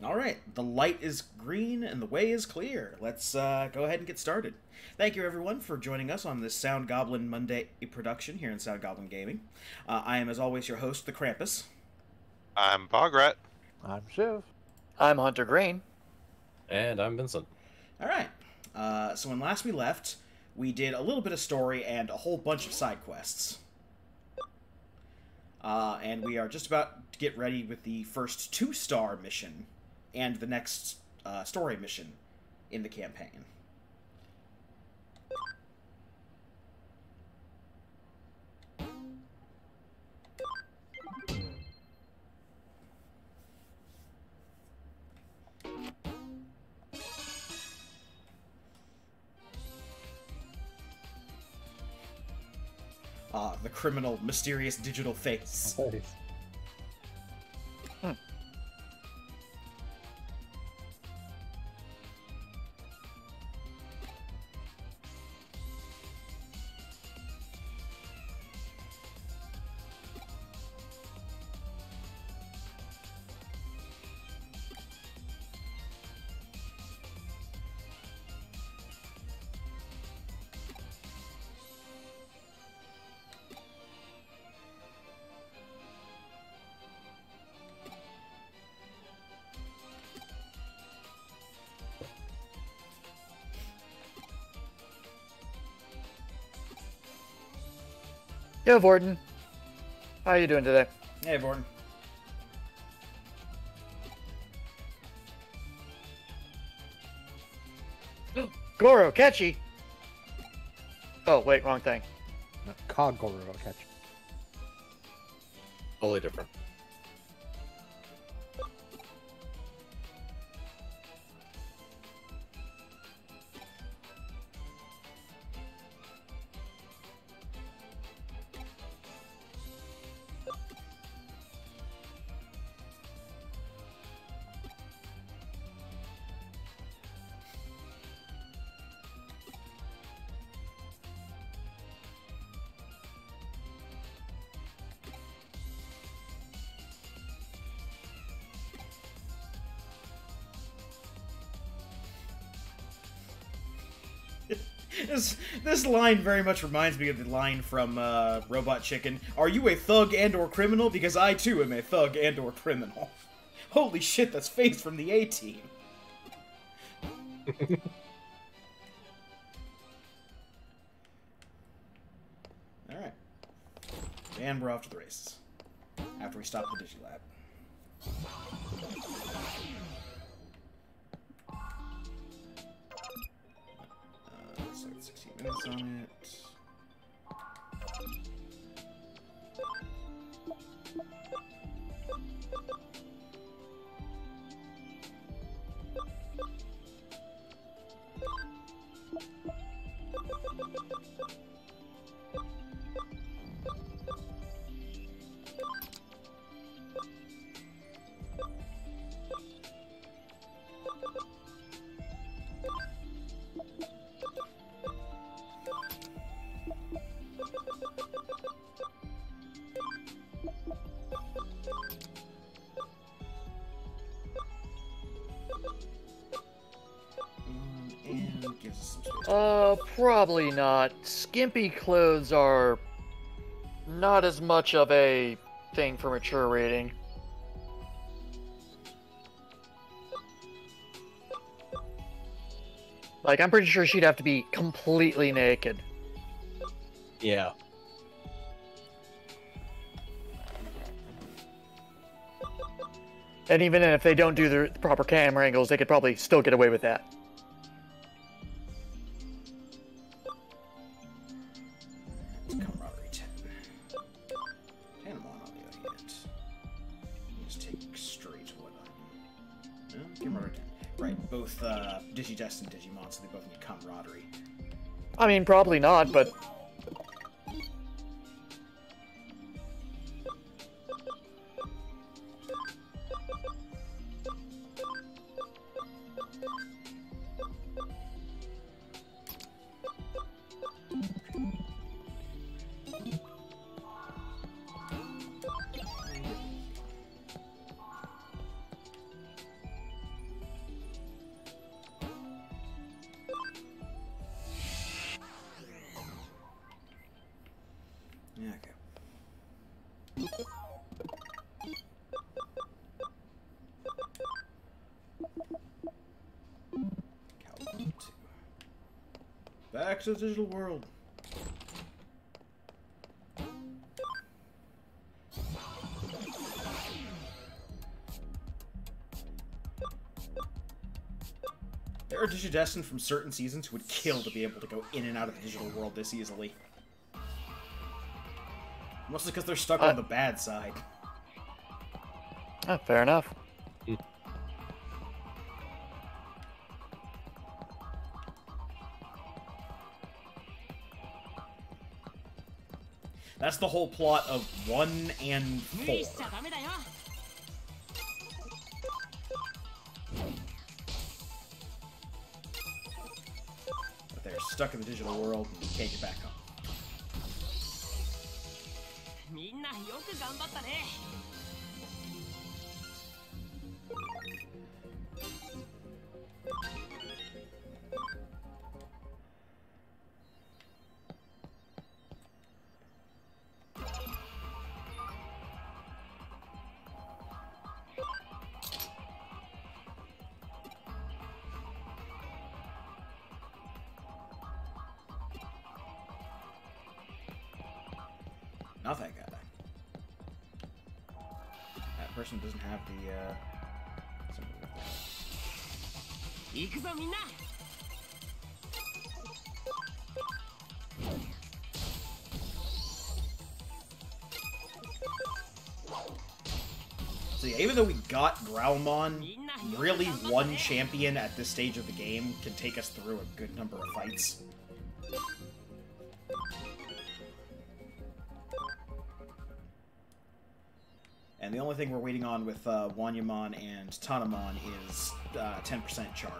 All right, the light is green and the way is clear. Let's go ahead and get started. Thank you, everyone, for joining us on this Sound Goblin Monday production here in Sound Goblin Gaming. I am, as always, your host, the Krampus. I'm Bograt. I'm Shiv. I'm Hunter Green. And I'm Vincent. All right, so when last we left, we did a little bit of story and a whole bunch of side quests. And we are just about to get ready with the first 2-star mission and the next story mission in the campaign. The criminal, mysterious digital face. Nice. Yo, Vorton. How are you doing today? Hey, Vorton. Goro, catchy! Oh, wait, wrong thing. No, Kagoro catch. Totally different. This line very much reminds me of the line from Robot Chicken. Are you a thug and or criminal? Because I too am a thug and or criminal. Holy shit, that's Face from the A-Team. Alright. And we're off to the races. After we stop the Digilab. So it's 16 minutes on it. And gives us some space. Probably not. Skimpy clothes are not as much of a thing for mature rating. Like, I'm pretty sure she'd have to be completely naked. Yeah. And even if they don't do the proper camera angles, they could probably still get away with that. It's camaraderie 10. 10 on audio hit. Just take straight what no, camaraderie 10. Right, both Digidest and Digimon, so they both need camaraderie. I mean, probably not, but... to the digital world. There are Digidestined from certain seasons who would kill to be able to go in and out of the digital world this easily. Mostly because they're stuck on the bad side. Oh, fair enough. That's the whole plot of 1 and 4. But they're stuck in the digital world and can't get back home. Not that guy. That person doesn't have the, So yeah, even though we got Growlmon, really one champion at this stage of the game can take us through a good number of fights. And the only thing we're waiting on with Wanyamon and Tanamon is 10% charm.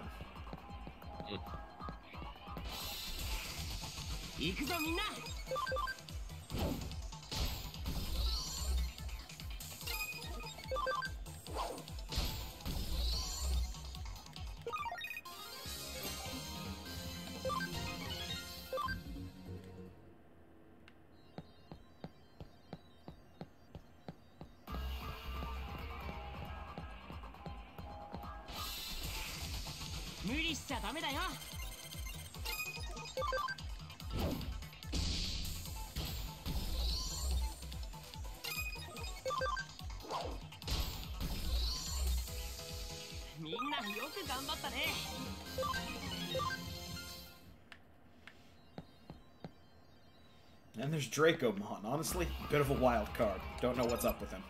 And there's Dracomon. Honestly, a bit of a wild card. Don't know what's up with him.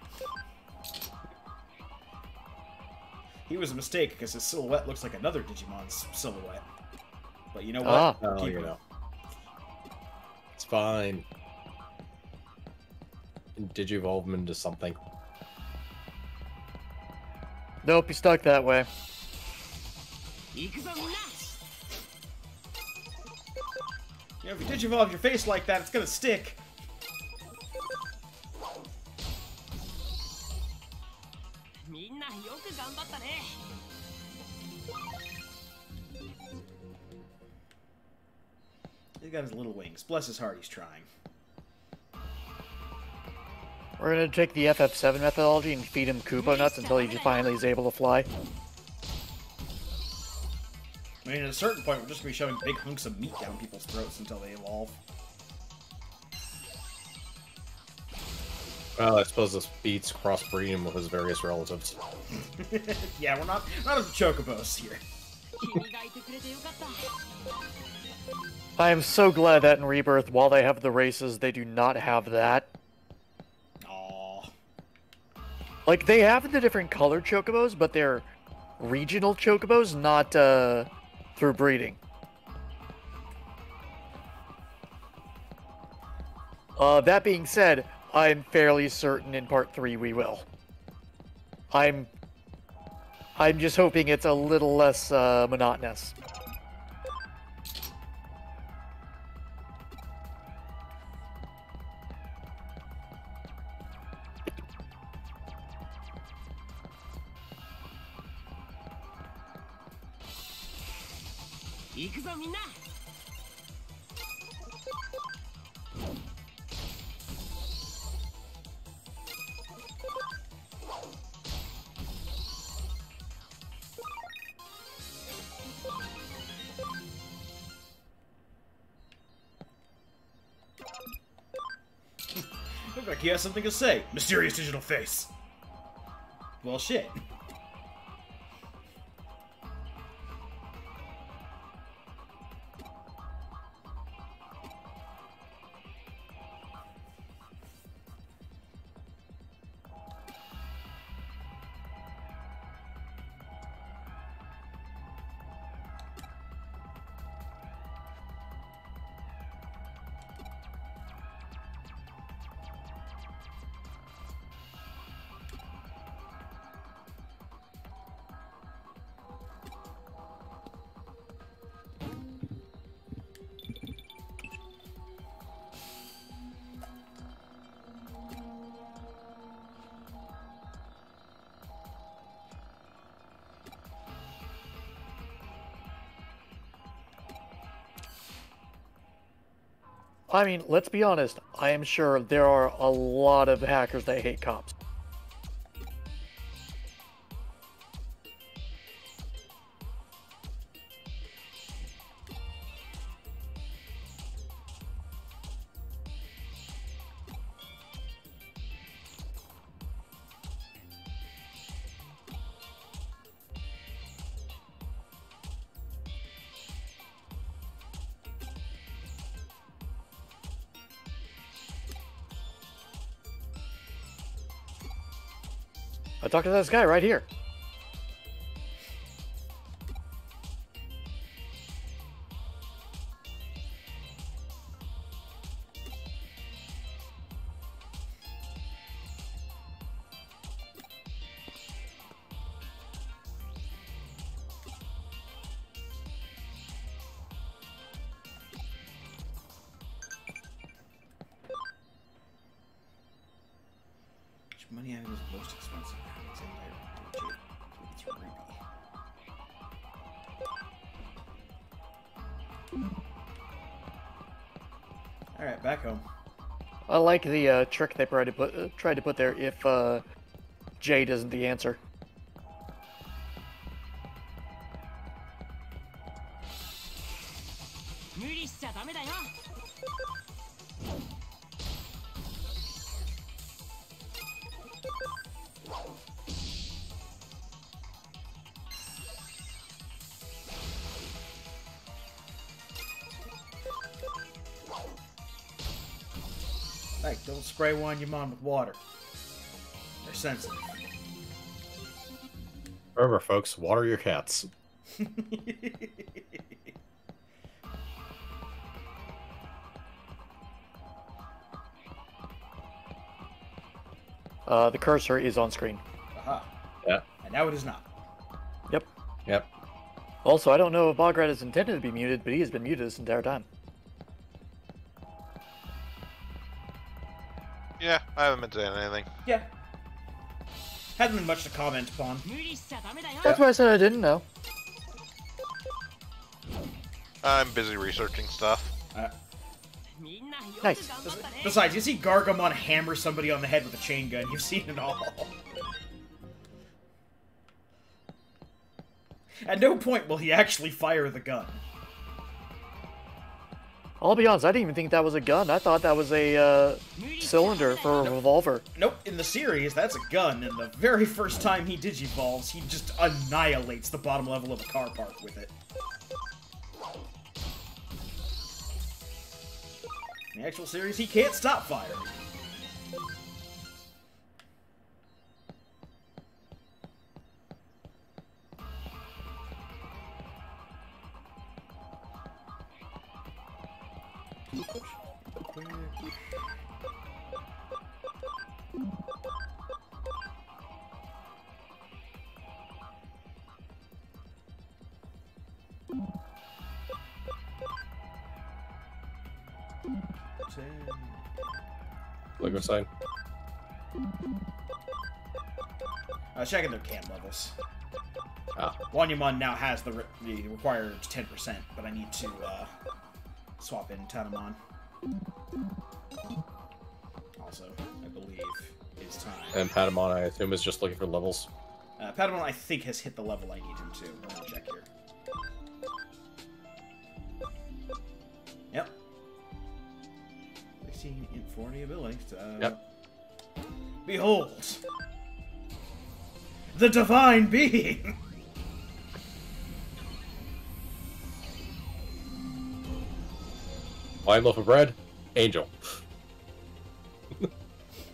He was a mistake because his silhouette looks like another Digimon's silhouette. But you know what? Oh, Keep you him. know. It's fine. Digivolve him into something. Nope, he's stuck that way. You know, if you Digivolve your face like that, it's gonna stick. He's got his little wings. Bless his heart, he's trying. We're gonna take the FF7 methodology and feed him Koopa nuts until he finally is able to fly. I mean, at a certain point, we're just gonna be shoving big hunks of meat down people's throats until they evolve. Well, I suppose this beats crossbreeding with his various relatives. Yeah, we're not as chocobos here. I am so glad that in Rebirth, while they have the races, they do not have that. Aww. Like, they have the different colored chocobos, but they're regional chocobos, not through breeding. That being said, I'm fairly certain in Part 3 we will. I'm just hoping it's a little less monotonous. Look like he has something to say. Mysterious digital face. Well, shit. I mean, let's be honest. I am sure there are a lot of hackers that hate cops. I talked to this guy right here. Which money item is most expensive? It's in there. It's Ruby. Alright, back home. I like the trick they tried to put there if Jade isn't the answer. Hey, don't spray Digimon with water. They're sensitive. Remember, folks, water your cats. The cursor is on screen. Aha. Yeah. And now it is not. Yep. Yep. Also, I don't know if Bograt is intended to be muted, but he has been muted this entire time. Yeah, I haven't been saying anything. Yeah. Hasn't been much to comment upon. That's why I said I didn't know. I'm busy researching stuff. Nice. Besides, you see Gargamon hammer somebody on the head with a chain gun. You've seen it all. At no point will he actually fire the gun. I'll be honest, I didn't even think that was a gun. I thought that was a cylinder for a revolver. Nope, in the series, that's a gun, and the very first time he digivolves, he just annihilates the bottom level of a car park with it. In the actual series, he can't stop firing. Lego sign. I was checking their can levels. Ah. Wanyamon now has the required 10%, but I need to swap in Tanamon. Also, I believe it's time. And Patamon, I assume, is just looking for levels. Patamon, I think, has hit the level I need him to. Let me check here. Yep. 16 in 40 ability. Yep. Behold! The divine being! Wine loaf of bread, angel.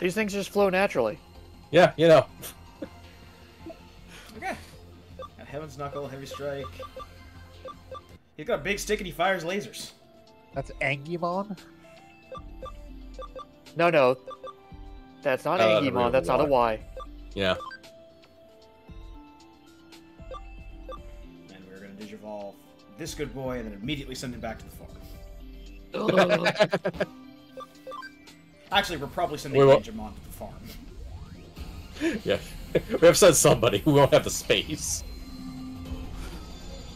These things just flow naturally. Yeah, you know. Okay. Got Heaven's Knuckle, Heavy Strike. He's got a big stick and he fires lasers. That's Angimon? No. That's not Angimon. That's not a Y. Yeah. And we're going to Digivolve this good boy and then immediately send him back to the farm. Actually, we're probably sending Digimon to the farm. Yeah. We have sent somebody who won't have the space.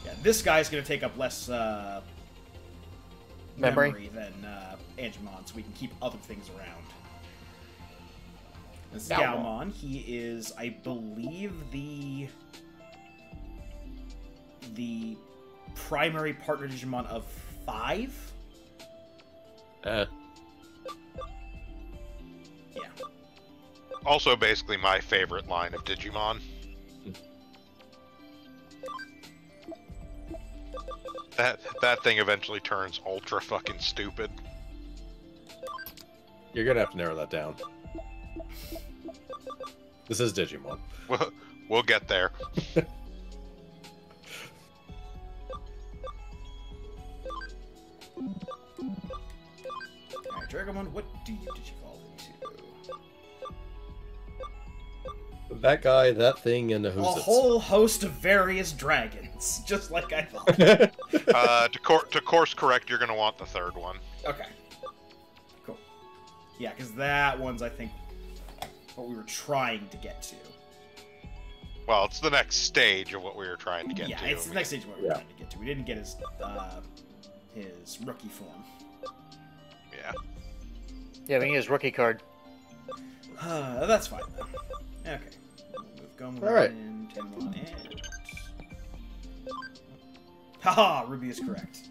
Yeah, this guy's going to take up less memory than Angemon, so we can keep other things around. This is Galmon. He is, I believe, the primary partner Digimon of 5. Yeah. Also, basically my favorite line of Digimon. That thing eventually turns ultra fucking stupid. You're gonna have to narrow that down. This is Digimon. We'll get there. Alright, Dragomon, what do you Digivolve into? That guy, that thing, and the who's A whole host of various dragons, just like I thought. To course correct, you're gonna want the third one. Okay. Cool. Yeah, because that one's, I think, what we were trying to get to. Well, it's the next stage of what we were trying to get to. Yeah, it's the next stage of what we were trying to get to. We didn't get his rookie form. Yeah. Yeah, we need his rookie card. That's fine, though. Okay. We'll move Alright. in, Tenmon, and... Haha! Ruby is correct.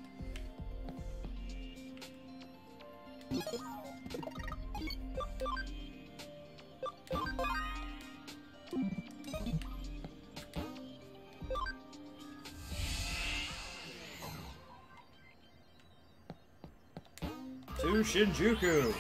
To Shinjuku!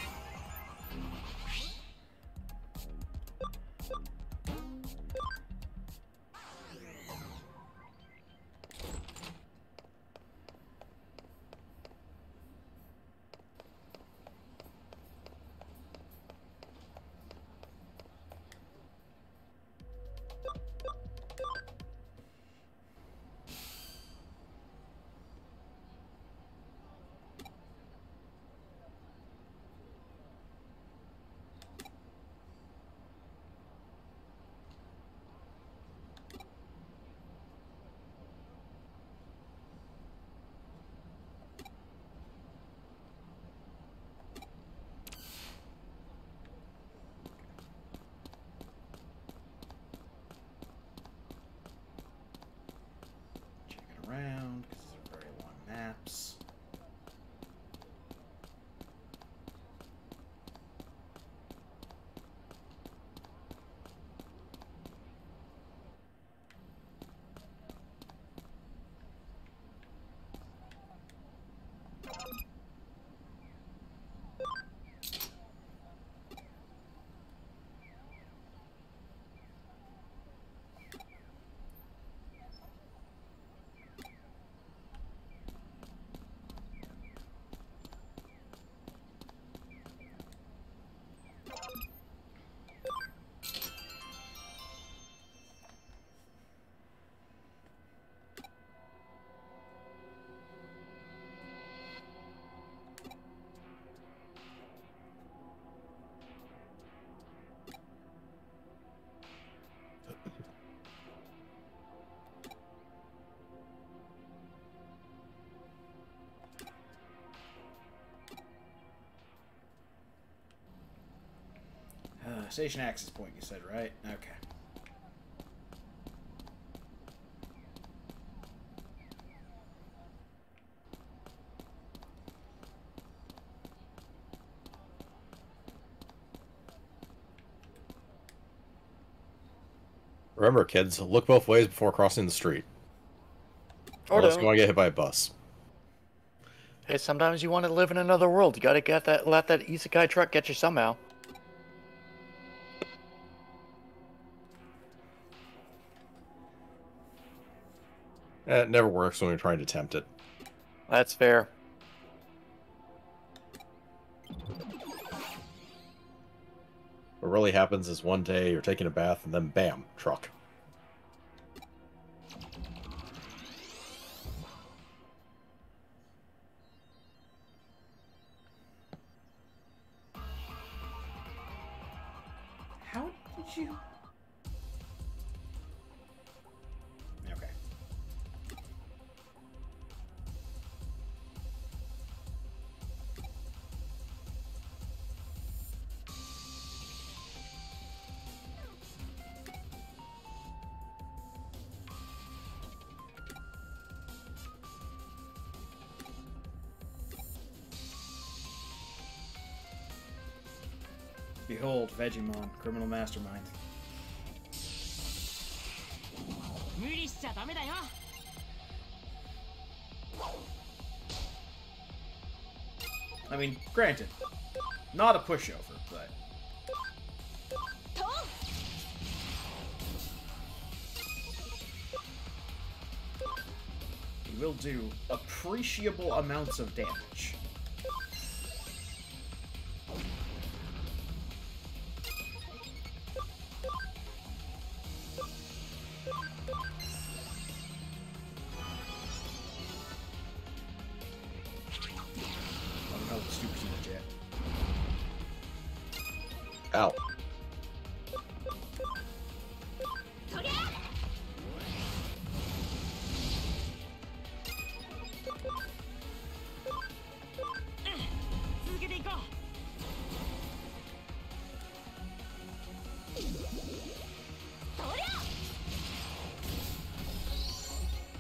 Around because these are very long maps. Station access point, you said, right? Okay. Remember, kids, look both ways before crossing the street. Or Unless don't. you want to get hit by a bus. Hey, sometimes you want to live in another world. You gotta let that isekai truck get you somehow. It never works when you're trying to tempt it. That's fair. What really happens is one day you're taking a bath and then bam, truck. How did you... Okay. Behold, Digimon, criminal mastermind. 無理しちゃダメだよ I mean, granted, not a pushover, but... He will do appreciable amounts of damage. Oh no, stupid jet. Ow. とりゃ 続けていこう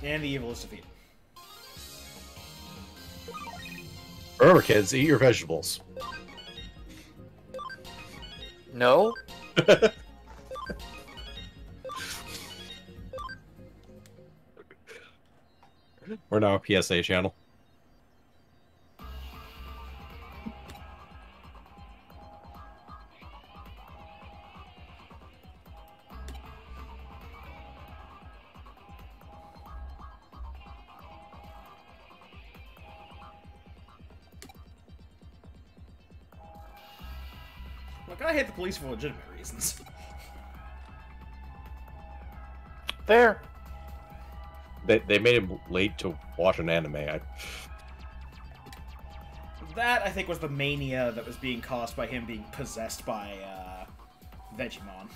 And the evil is defeated. Remember, kids, eat your vegetables. No? We're now a PSA channel. Look, I hate the police for legitimate reasons. Fair. They made him late to watch an anime. That, I think, was the mania that was being caused by him being possessed by, Digimon.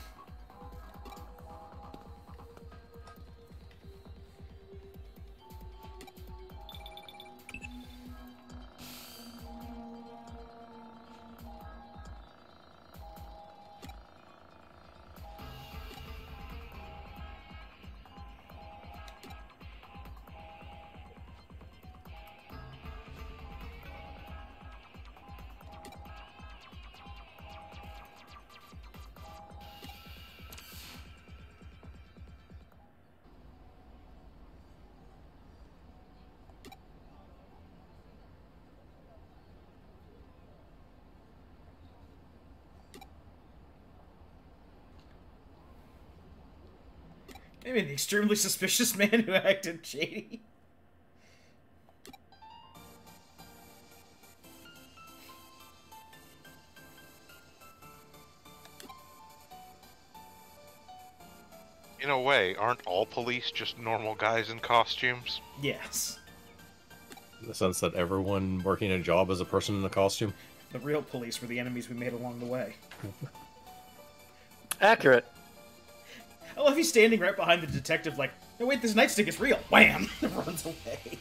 Maybe an extremely suspicious man who acted shady. In a way, aren't all police just normal guys in costumes? Yes. In the sense that everyone working a job is a person in a costume. The real police were the enemies we made along the way. Accurate. I love he's standing right behind the detective like, no wait, this nightstick is real. Wham! Runs away.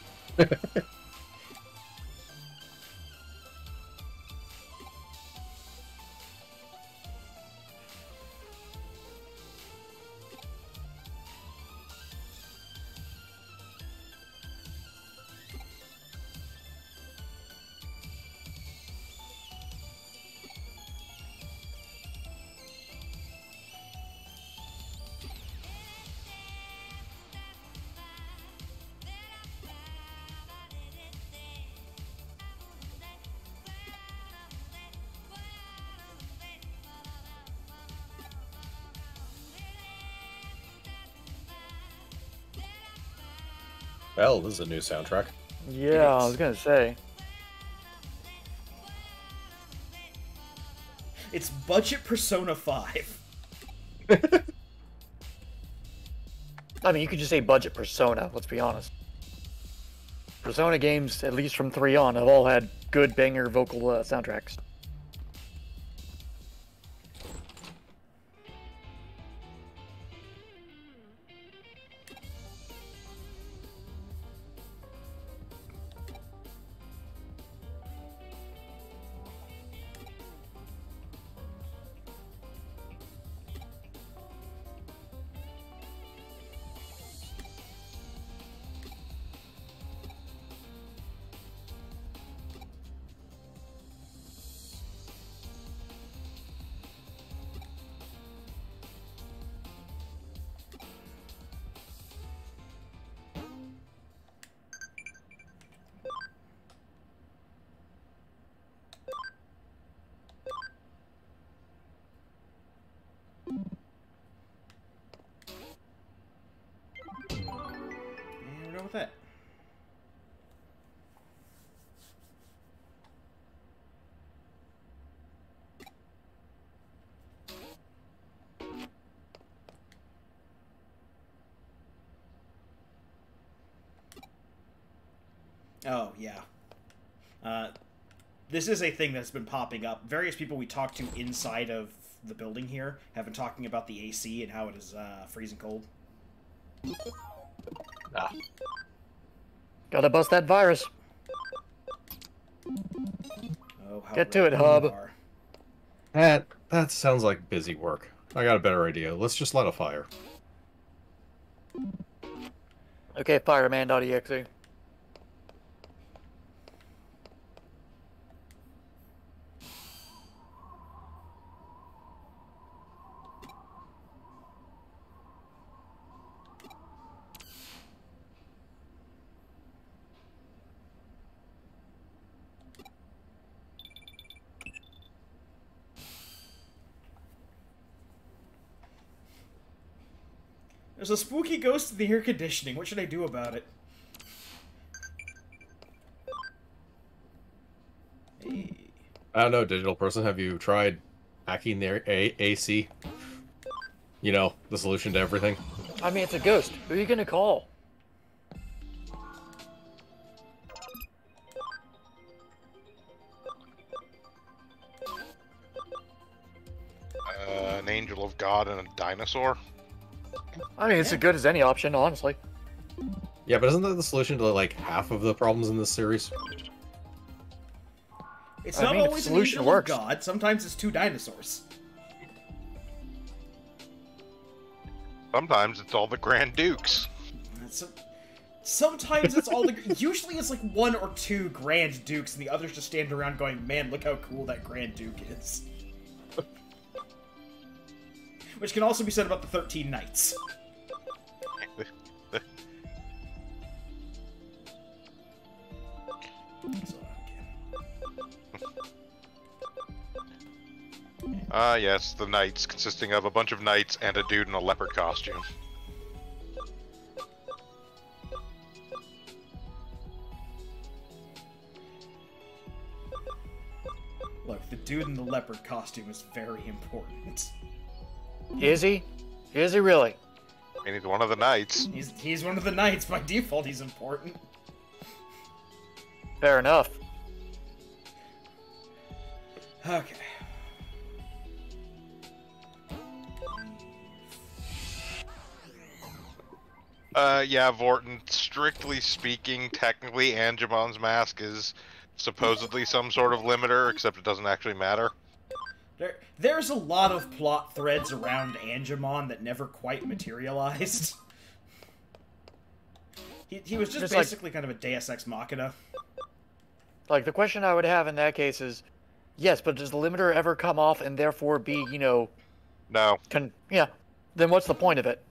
Well, this is a new soundtrack. Yeah, I was gonna say. It's budget Persona 5. I mean, you could just say budget Persona, let's be honest. Persona games, at least from 3 on, have all had good banger vocal soundtracks. And we're done with that. Oh, yeah. This is a thing that's been popping up. Various people we talked to inside of the building here have been talking about the AC and how it is freezing cold. Ah. Gotta bust that virus. Oh, how Get to it, right you hub. are. That sounds like busy work. I got a better idea. Let's just light a fire. Okay, fireman.exe. There's a spooky ghost in the air conditioning. What should I do about it? Hey. I don't know, digital person. Have you tried hacking their AC? You know, the solution to everything. I mean, it's a ghost. Who are you gonna call? An angel of God and a dinosaur. I mean, it's as good as any option, honestly. Yeah, but isn't that the solution to like half of the problems in this series? It's I not mean, if always the an solution angel works. of God. Sometimes it's 2 dinosaurs. Sometimes it's all the Grand Dukes. Sometimes it's all the... Usually it's like 1 or 2 Grand Dukes, and the others just stand around going, man, look how cool that Grand Duke is. Which can also be said about the 13 Knights. Yes, the knights, consisting of a bunch of knights and a dude in a leopard costume. Look, the dude in the leopard costume is very important. Is he? Is he really? I mean, he's one of the knights. He's one of the knights. By default, he's important. Fair enough. Okay. Yeah, Vorton, strictly speaking, technically, Angemon's mask is supposedly some sort of limiter, except it doesn't actually matter. There's a lot of plot threads around Angemon that never quite materialized. He was just basically kind of a Deus Ex Machina. Like, the question I would have in that case is, yes, but does the limiter ever come off and therefore be, you know... No. Yeah. Then what's the point of it?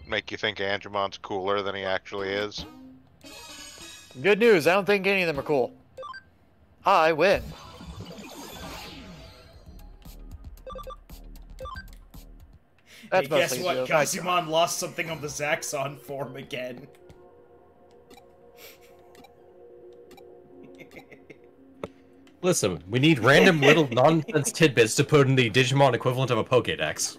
Make you think Angemon's cooler than he actually is. Good news, I don't think any of them are cool. I win. That's Hey, guess mostly what? the- I- Gazumon lost something on the Zaxxon form again. Listen, we need random little nonsense tidbits to put in the Digimon equivalent of a Pokédex.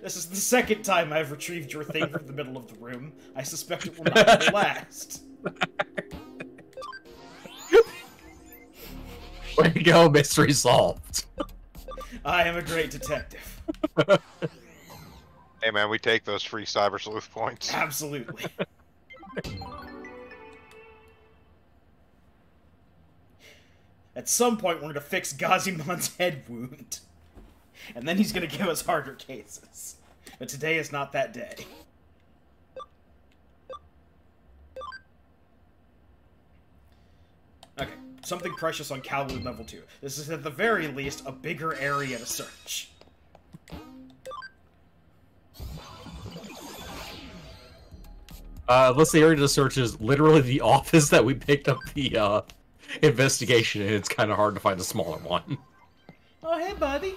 This is the second time I've retrieved your thing from the middle of the room. I suspect it will not be the last. Way to go, mystery solved. I am a great detective. Hey man, we take those free Cyber Sleuth points. Absolutely. At some point, we're going to fix Gazimon's head wound. And then he's going to give us harder cases. But today is not that day. Okay, something precious on Kowloon level 2. This is at the very least a bigger area to search. Unless the area to search is literally the office that we picked up the investigation in, it's kind of hard to find a smaller one. Oh, hey, buddy.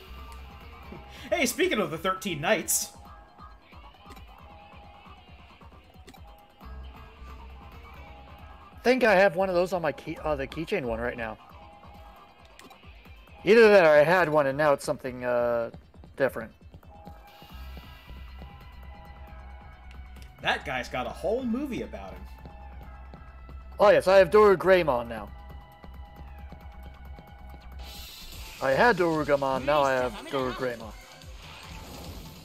Hey, speaking of the 13 Knights. I think I have one of those on my key, the keychain one right now. Either that or I had one and now it's something different. That guy's got a whole movie about him. Oh yes, I have Doru Greymon now. I had Dorugamon, now I have Doru Greymon.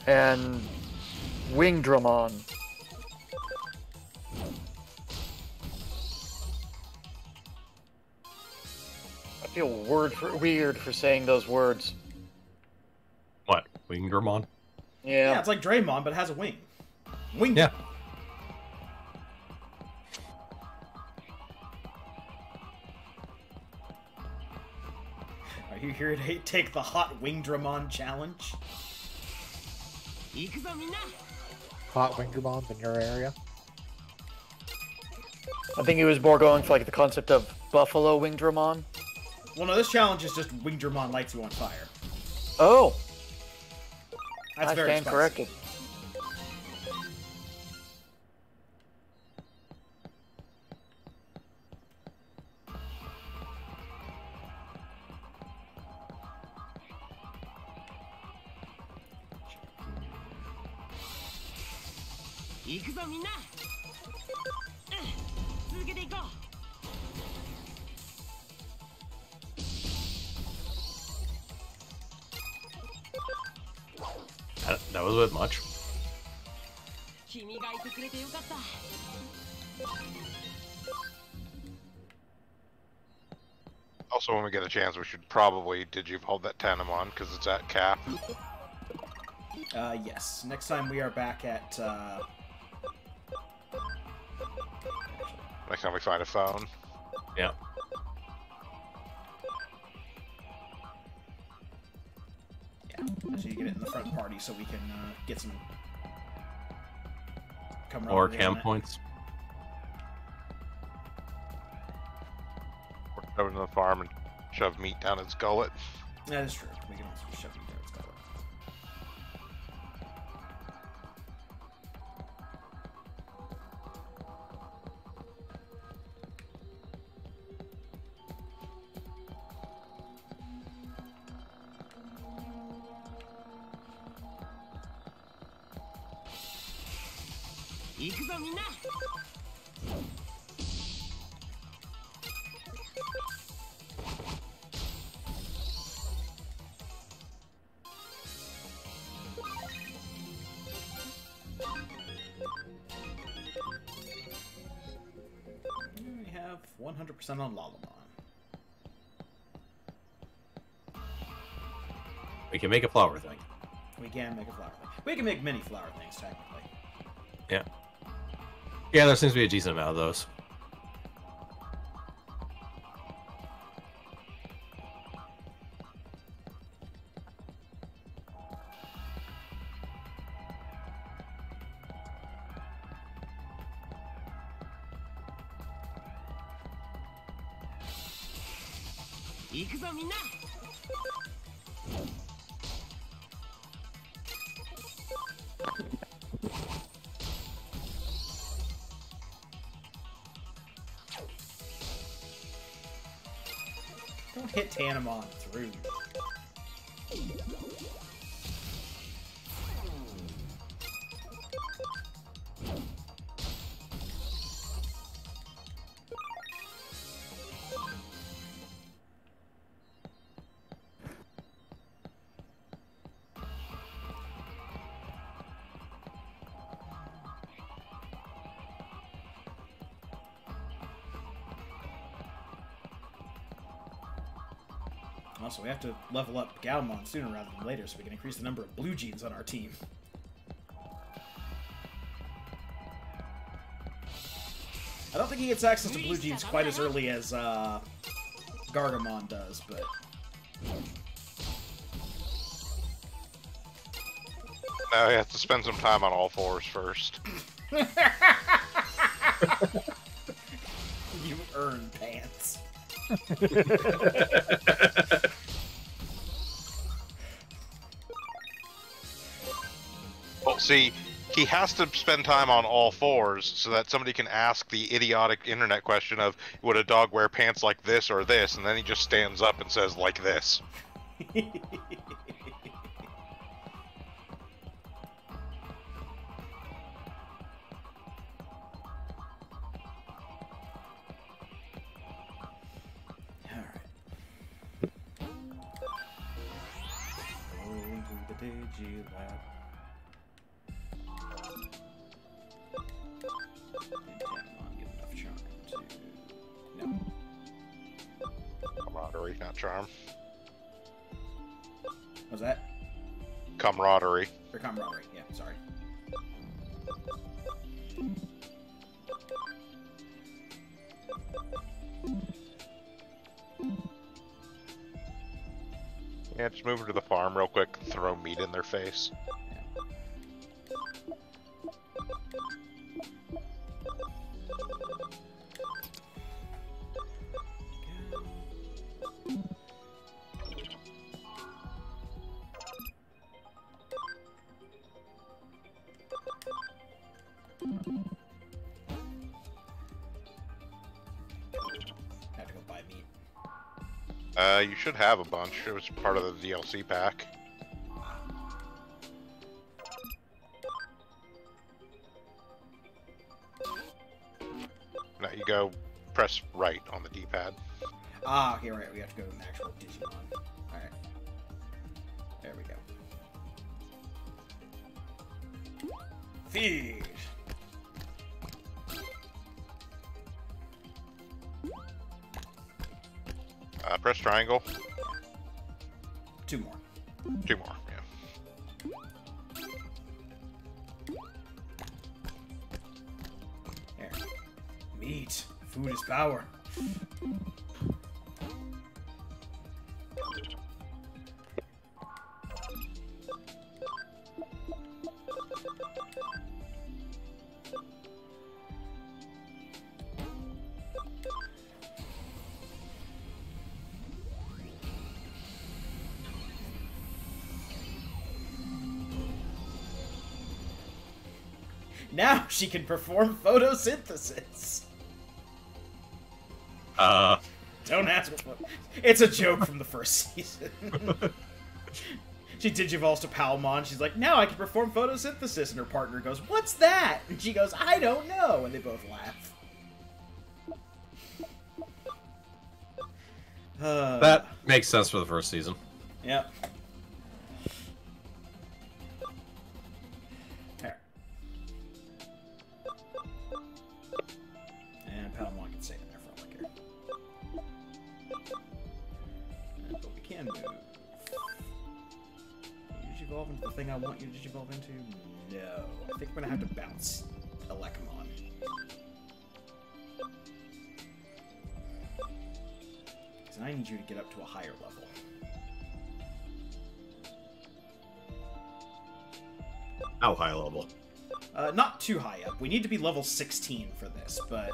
And Wingdramon. I feel weird for saying those words. What? Wingdramon? Yeah, Yeah. it's like Draymond, but it has a wing. Wing. Yeah. Are you here to take the hot Wingdramon challenge? 行くぞみんな Hot Wingdramon in your area. I think he was more going for like the concept of Buffalo Wingdramon. Well, no, this challenge is just Wingdramon lights you on fire. Oh, That's I very stand spicy. corrected. Mm. 行くぞみんな続けていこう That was a bit much. 君がいてくれてよかった Also, when we get a chance, we should probably Digivolve that Tanamon, because it's at cap. Yes. Next time we are back at, Next time we find a phone. Yeah. Yeah, so you get it in the front party so we can, get some... Or camaraderie cam on it. points. We're over to the farm and shove meat down its gullet. That is true. We can also shove you there. It's got it. Mm. 行くぞみんな We have 100% on Lalamon. We can make a flower thing. We can make a flower thing. We can make many flower things, technically. Yeah. Yeah, there seems to be a decent amount of those. hit Tanamon through. Also, we have to level up Galmon sooner rather than later so we can increase the number of blue jeans on our team. I don't think he gets access to blue jeans quite as early as Gargamon does, but... No, you have to spend some time on all fours first. You earn pants. Well, see, he has to spend time on all fours so that somebody can ask the idiotic internet question of, would a dog wear pants like this or this? And then he just stands up and says, like this. Digilab. Digimon get enough charm to... No. Camaraderie, not charm. What's that? Camaraderie. Or camaraderie, yeah, sorry. Yeah, just move her to the farm real quick and throw meat in their face. Have to go buy meat. You should have a bunch. It was part of the DLC pack. Now you go press right on the D-pad. Ah, okay, right. We have to go to an actual Digimon. Alright. There we go. Feed! Press triangle. 2 more. 2 more, yeah. There. Meat. Food is power. Now she can perform photosynthesis. Don't ask what. It's a joke from the first season. She digivolves to Palmon. She's like, now I can perform photosynthesis. And her partner goes, what's that? And she goes, I don't know. And they both laugh. That makes sense for the first season. Yep. There. And Palmon can stay in there for all I care. But we can move. You digivolve into the thing I want you to digivolve into? No. I think we're gonna have to bounce Elecmon. Because I need you to get up to a higher level. How high level? Not too high up. We need to be level 16 for this, but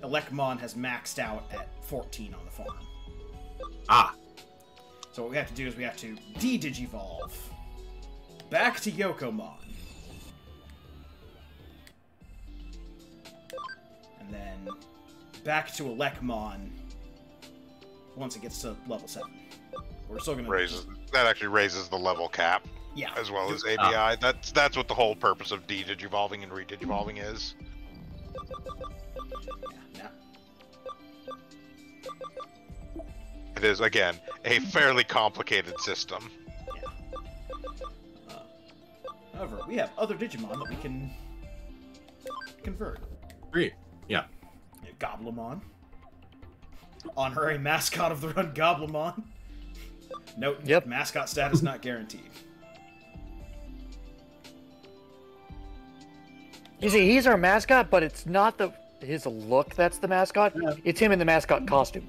Elecmon has maxed out at 14 on the farm. Ah! So what we have to do is we have to de-digivolve back to Yokomon. And then back to Elecmon once it gets to level 7. We're still gonna that actually raises the level cap yeah. as well as ABI. That's what the whole purpose of de-digivolving and re-digivolving is. Yeah. It is again a fairly complicated system. However, we have other Digimon that we can convert. Great. Yeah. Goblimon. Honorary mascot of the run, Goblimon. Note, Yep. mascot status not guaranteed. You see, he's our mascot, but it's not his look that's the mascot. It's him in the mascot costume.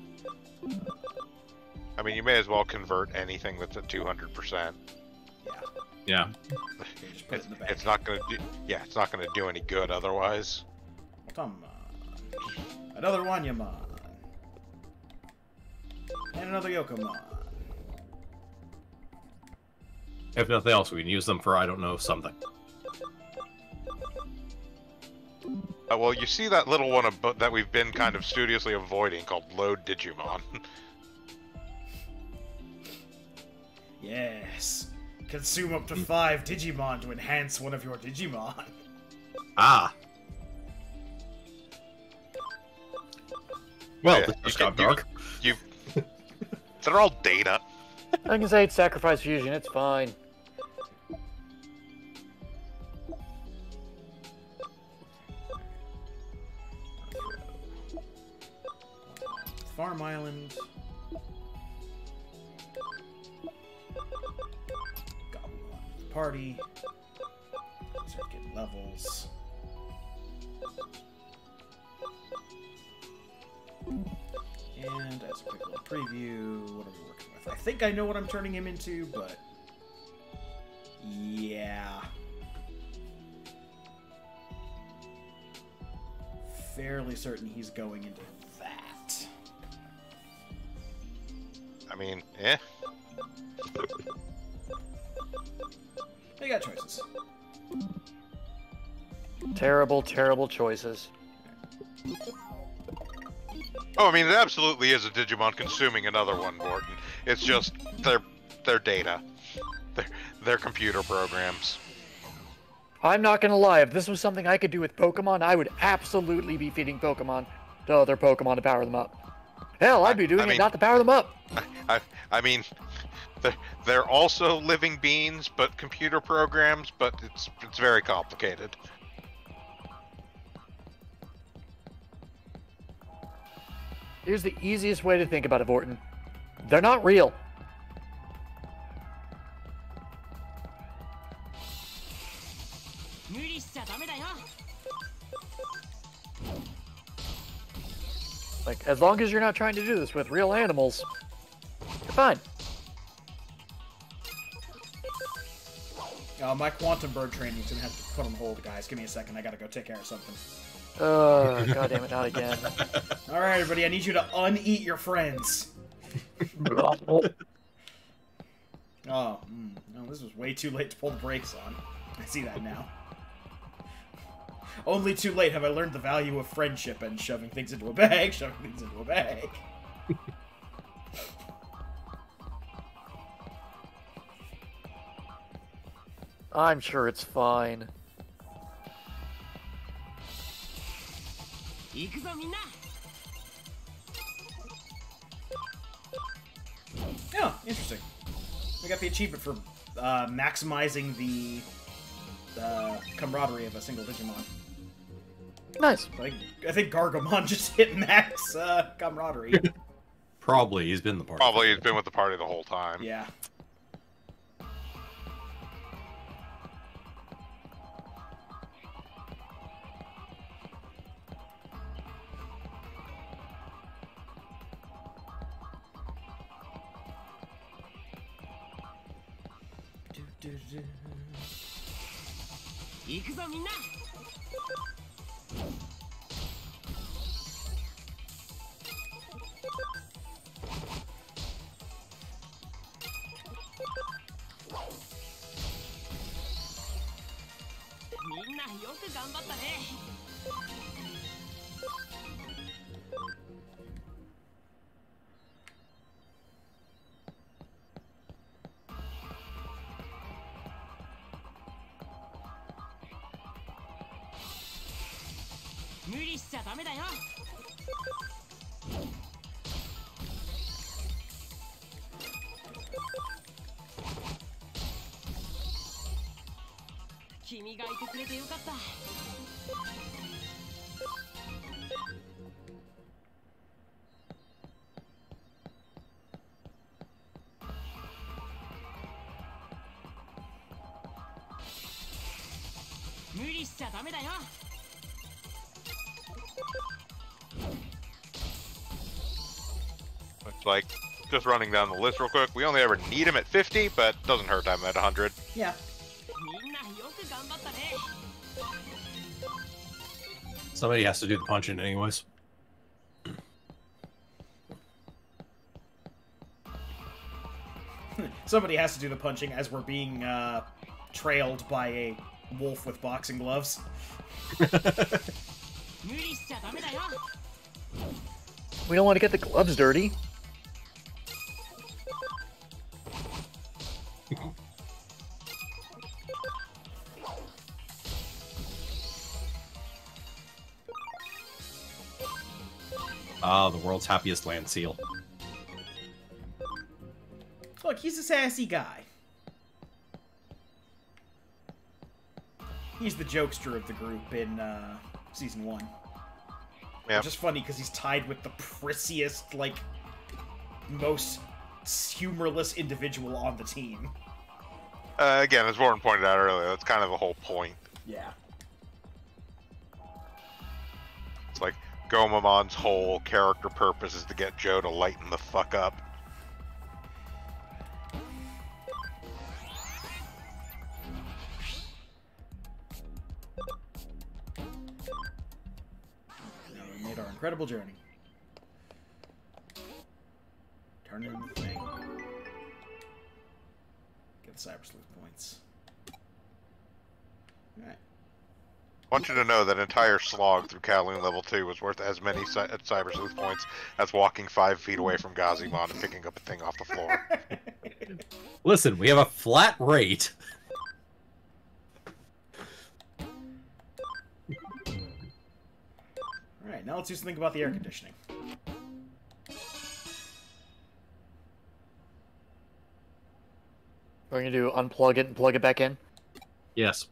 I mean, you may as well convert anything that's at 200%. Yeah. Yeah. Okay, just put it in the bag. It's not gonna do. Yeah, it's not gonna do any good otherwise. Come on. Another Wanyamon. And another Yokomon. If nothing else, we can use them for, I don't know, something. Well, you see that little one that we've been kind of studiously avoiding called Load Digimon. Yes. Consume up to 5 Digimon to enhance one of your Digimon. Ah. Well, Yeah, this you just can- got dark. You. They're all data. I can say it's sacrifice fusion. It's fine. Farm Island. Goblin party. Start getting levels. And as a quick little preview, what are we working with? I think I know what I'm turning him into, but yeah. Fairly certain he's going into that. I mean, eh. They got choices. Terrible, terrible choices. Oh, I mean, it absolutely is a Digimon consuming another one, Gordon. It's just their data, their computer programs. I'm not gonna lie, if this was something I could do with Pokemon, I would absolutely be feeding Pokemon to other Pokemon to power them up. Hell, I'd be doing mean- it not to power them up. I mean, they're also living beings, but computer programs. But it's very complicated. Here's the easiest way to think about it, Vorton. They're not real. Like, as long as you're not trying to do this with real animals, you're fine. My quantum bird training's gonna have to put on hold, guys. Give me a second. I gotta go take care of something. God damn it, not again. All right, everybody. I need you to uneat your friends. Oh, no, this was way too late to pull the brakes on. I see that now. Only too late have I learned the value of friendship and shoving things into a bag, shoving things into a bag. I'm sure it's fine. Oh, interesting. We got the achievement for maximizing the camaraderie of a single Digimon. Nice. I think Gargamon just hit max camaraderie. Probably he's been the party. Probably he's been with the party the whole time. Yeah. Do. 行くぞみんなみんなよく頑張ったね無理しちゃダメだよ。君がいてくれてよかった。無理しちゃダメだよ。It's like, just running down the list real quick, we only ever need him at 50, but doesn't hurt to have him at 100. Yeah. みんなよく頑張ったね。 Somebody has to do the punching anyways. Somebody has to do the punching as we're being trailed by a wolf with boxing gloves. 無理しちゃダメだよ。 We don't want to get the gloves dirty. Ah, the world's happiest land seal. Look, he's a sassy guy. He's the jokester of the group in season 1. Yeah. Just funny because he's tied with the prissiest, like, most humorless individual on the team. Again, as Warren pointed out earlier, that's kind of the whole point. Yeah. It's like, Gomamon's whole character purpose is to get Joe to lighten the fuck up. Now we made our incredible journey. Turn in the thing. Get the Cyber Sleuth points. Alright. I want you to know that an entire slog through Kowloon level 2 was worth as many Cyber Sleuth points as walking 5 feet away from Gazimon and picking up a thing off the floor. Listen, we have a flat rate. Alright, now let's do something about the air conditioning. We're going to do unplug it and plug it back in. Yes.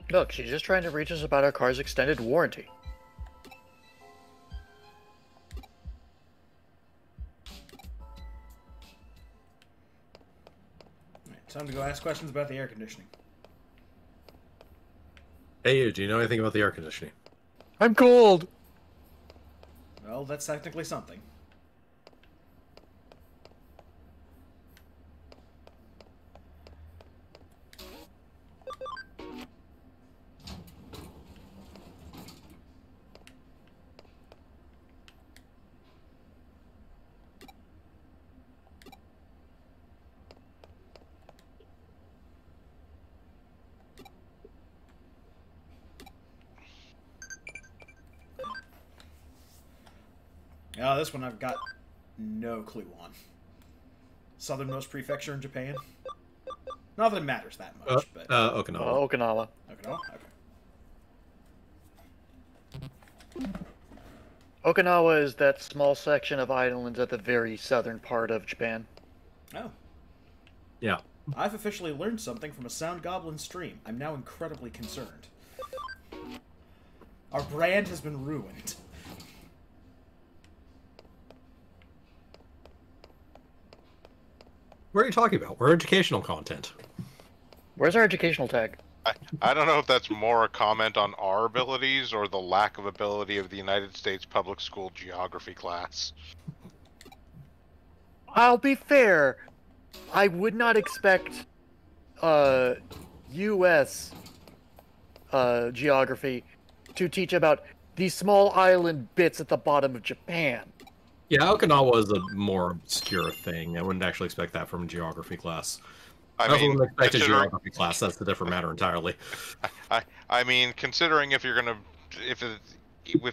Look, she's just trying to reach us about our car's extended warranty. Alright, time to go ask questions about the air conditioning. Hey, you, do you know anything about the air conditioning? I'm cold! Well, that's technically something. Oh, this one I've got no clue on. Southernmost prefecture in Japan? Not that it matters that much, but... Okinawa. Okinawa. Okinawa? Okay. Okinawa is that small section of islands at the very southern part of Japan. Oh. Yeah. I've officially learned something from a Sound Goblin stream. I'm now incredibly concerned. Our brand has been ruined. What are you talking about? We're educational content. Where's our educational tag? I don't know if that's more a comment on our abilities or the lack of ability of the United States public school geography class. I'll be fair. I would not expect U.S. Geography to teach about these small island bits at the bottom of Japan. Yeah, Okinawa is a more obscure thing. I wouldn't actually expect that from a geography class. I also wouldn't expect a geography class. That's a different matter entirely. I mean, considering if you're gonna, if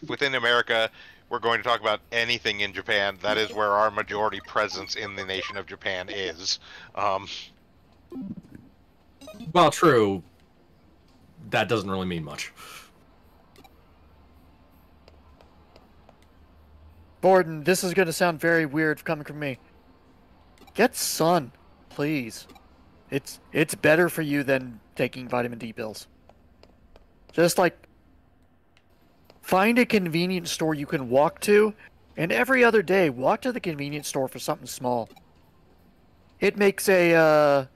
within America, we're going to talk about anything in Japan, that is where our majority presence in the nation of Japan is. Well, true. That doesn't really mean much. Borden, this is going to sound very weird coming from me. Get sun, please. It's better for you than taking vitamin D pills. Just like find a convenience store you can walk to, and every other day walk to the convenience store for something small. It makes a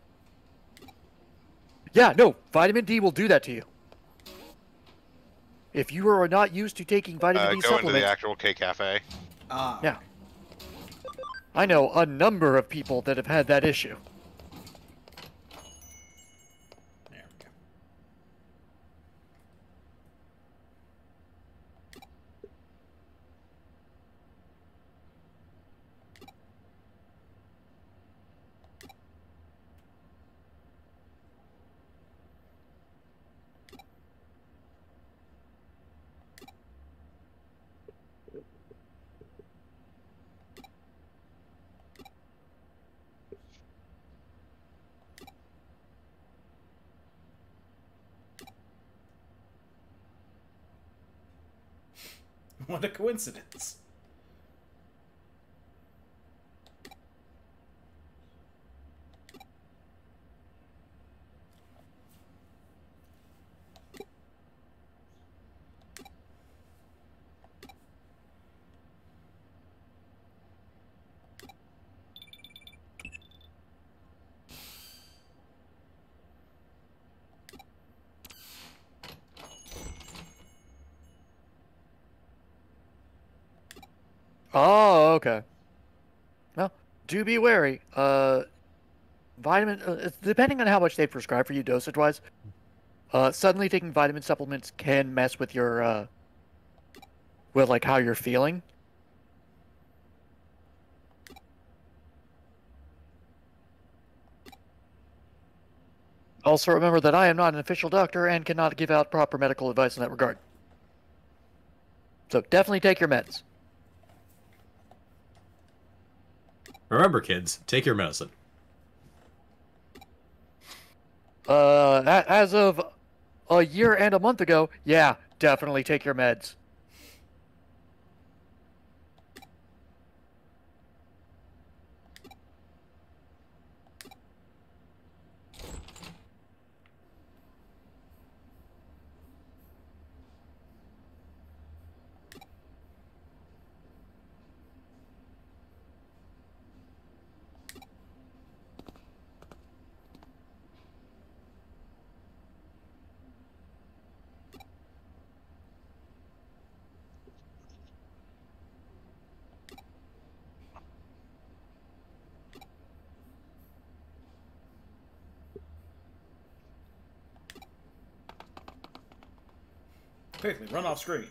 yeah, no, vitamin D will do that to you. If you are not used to taking vitamin D Go supplements, into the actual K Cafe. yeah. I know a number of people that have had that issue. There we go. What a coincidence. Oh, okay. Well, do be wary. Vitamin, depending on how much they prescribe for you dosage-wise, suddenly taking vitamin supplements can mess with your, with like how you're feeling. Also remember that I am not an official doctor and cannot give out proper medical advice in that regard. So definitely take your meds. Remember, kids, take your medicine. As of a year and a month ago, yeah, definitely take your meds. Quickly, run off screen.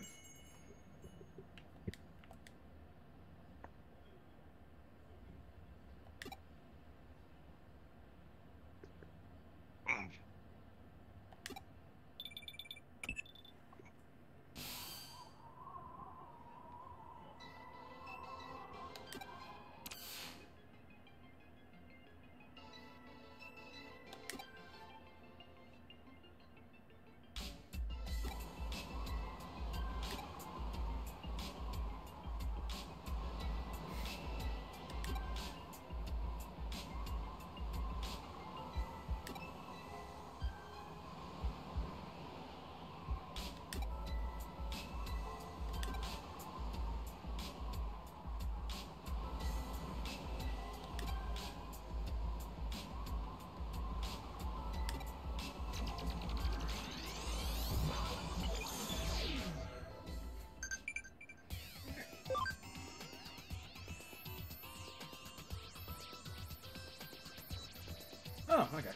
Oh, okay.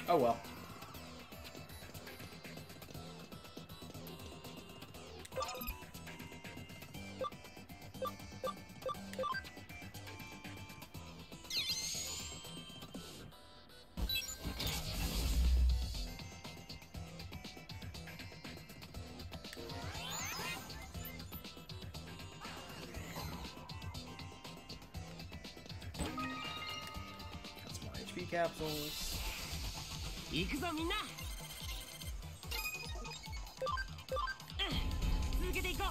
Oh well. Got some more HP capsules. 行くぞみんな、続けていこう。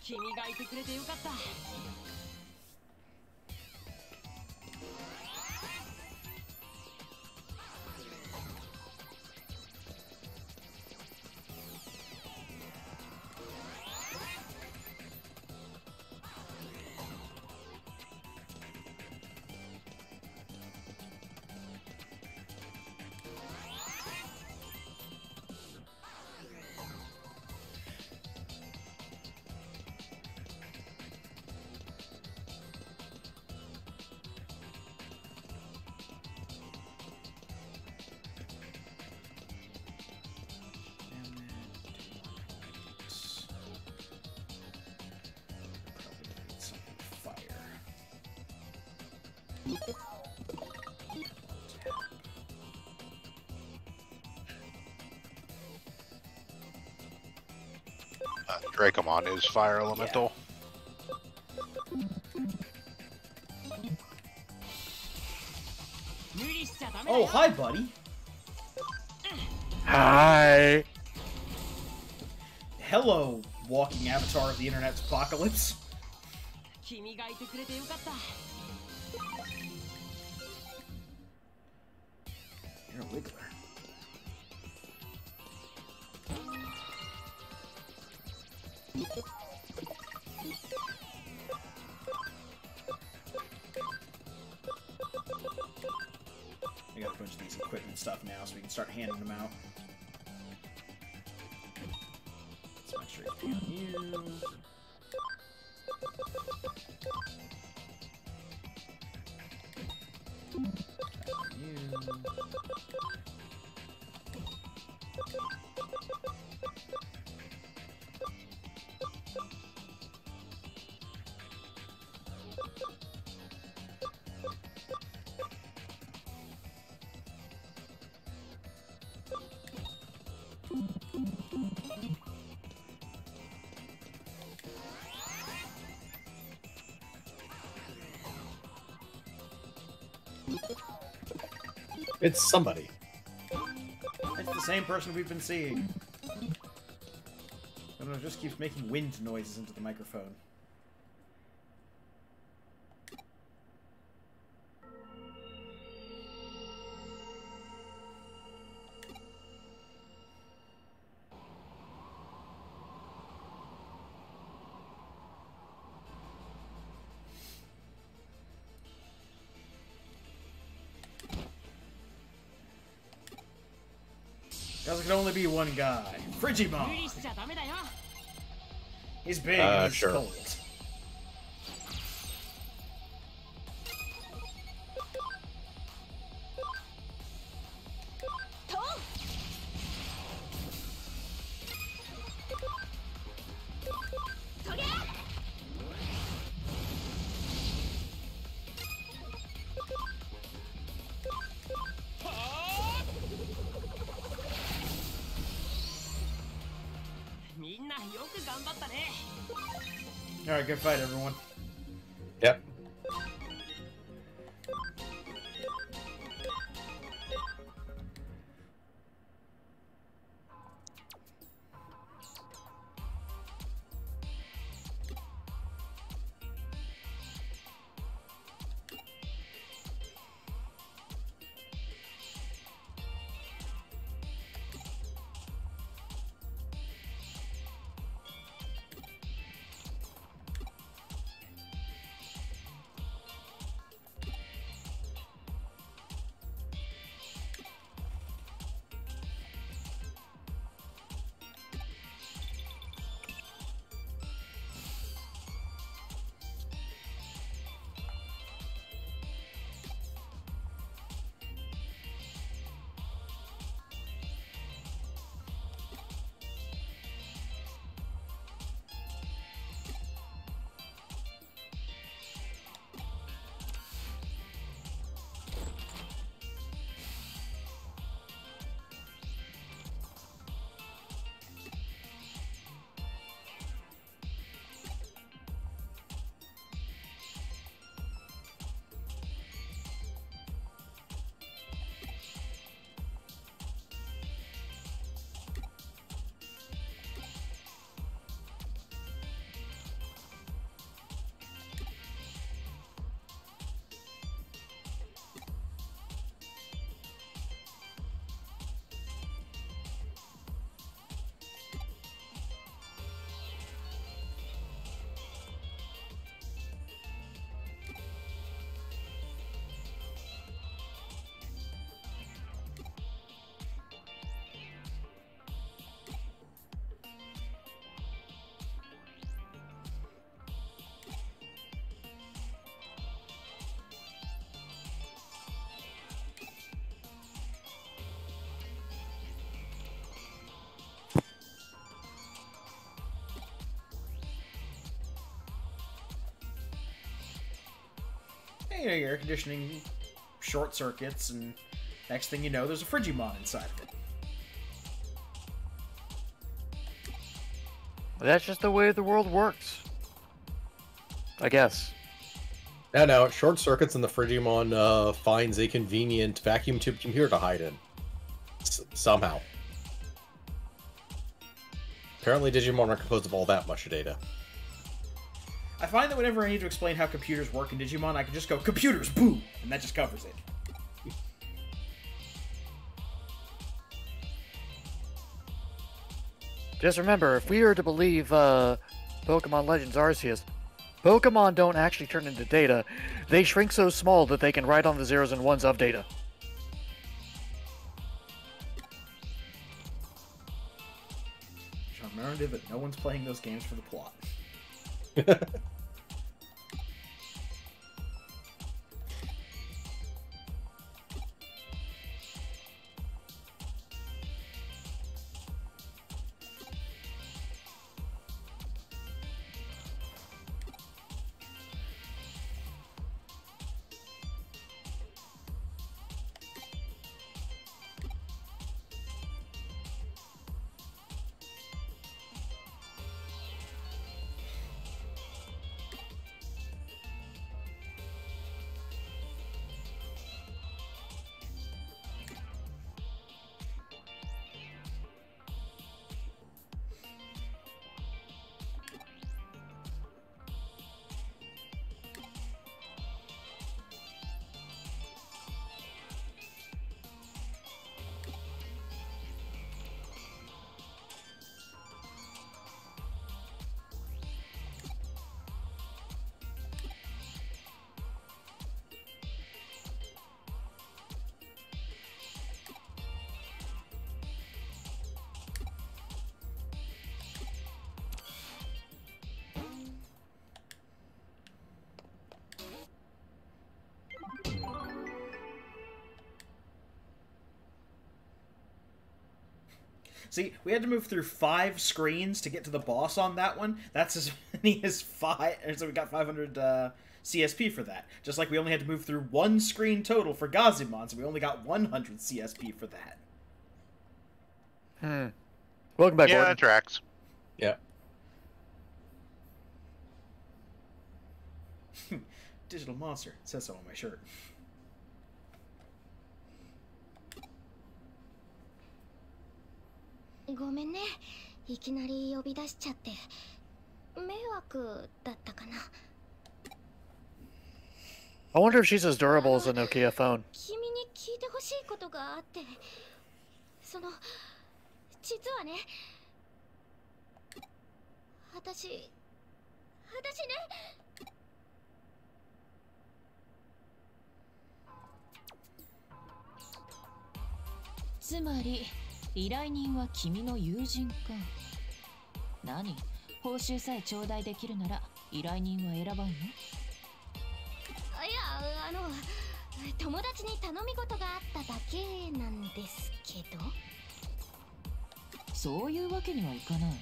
君がいてくれてよかった。Dracomon is fire elemental. Oh, hi, buddy. Hi. Hello, walking avatar of the internet's apocalypse. 君がいてくれてよかった。 You're a wiggler. I got a bunch of these equipment stuff now, so we can start handing them out. Let's make sure HP on you. It's somebody. It's the same person we've been seeing. I don't know, it just keeps making wind noises into the microphone. Guess it can only be one guy. Frigimon! 無理しちゃダメだよ。 He's big and he's sure. cold. Alright, good fight, everyone. Yep. And, you know, your air conditioning short circuits, and next thing you know, there's a Frigimon inside of it. That's just the way the world works. I guess. No, short circuits and the Frigimon finds a convenient vacuum tube computer to hide in. Somehow. Apparently Digimon are composed of all that much data. I find that whenever I need to explain how computers work in Digimon, I can just go, computers, boo! And that just covers it. Just remember, if we are to believe Pokemon Legends Arceus, Pokemon don't actually turn into data. They shrink so small that they can write on the zeros and ones of data. Sean narrative that no one's playing those games for the plot. See, we had to move through 5 screens to get to the boss on that one. That's as many as 5... So we got 500 CSP for that. Just like we only had to move through 1 screen total for Gazimon, so we only got 100 CSP for that. Welcome back, Yeah, Gordon. that tracks. Yeah. Digital monster. It says so on my shirt. I wonder if she's as durable as a Nokia phone. つまり依頼人は君の友人か。何？報酬さえ頂戴できるなら依頼人は選ばんの？いや、友達に頼み事があっただけなんですけど。そういうわけにはいかない。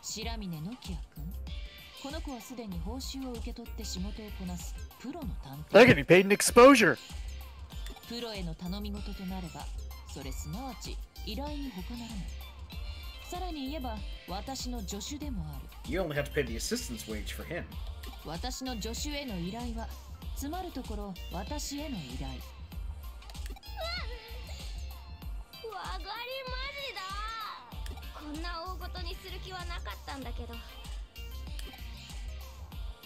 白峰のきやくん。この子はすでに報酬を受け取って仕事をこなすプロの探偵。 They're getting paid in exposure. プロへの頼み事となれば、それすなわち依頼に他ならない。さらに言えば、私の助手でもある。You only have to pay the assistant's wage for him. 私の助手への依頼は、つまるところ私への依頼。わかりまじだ。こんな大事にする気はなかったんだけど。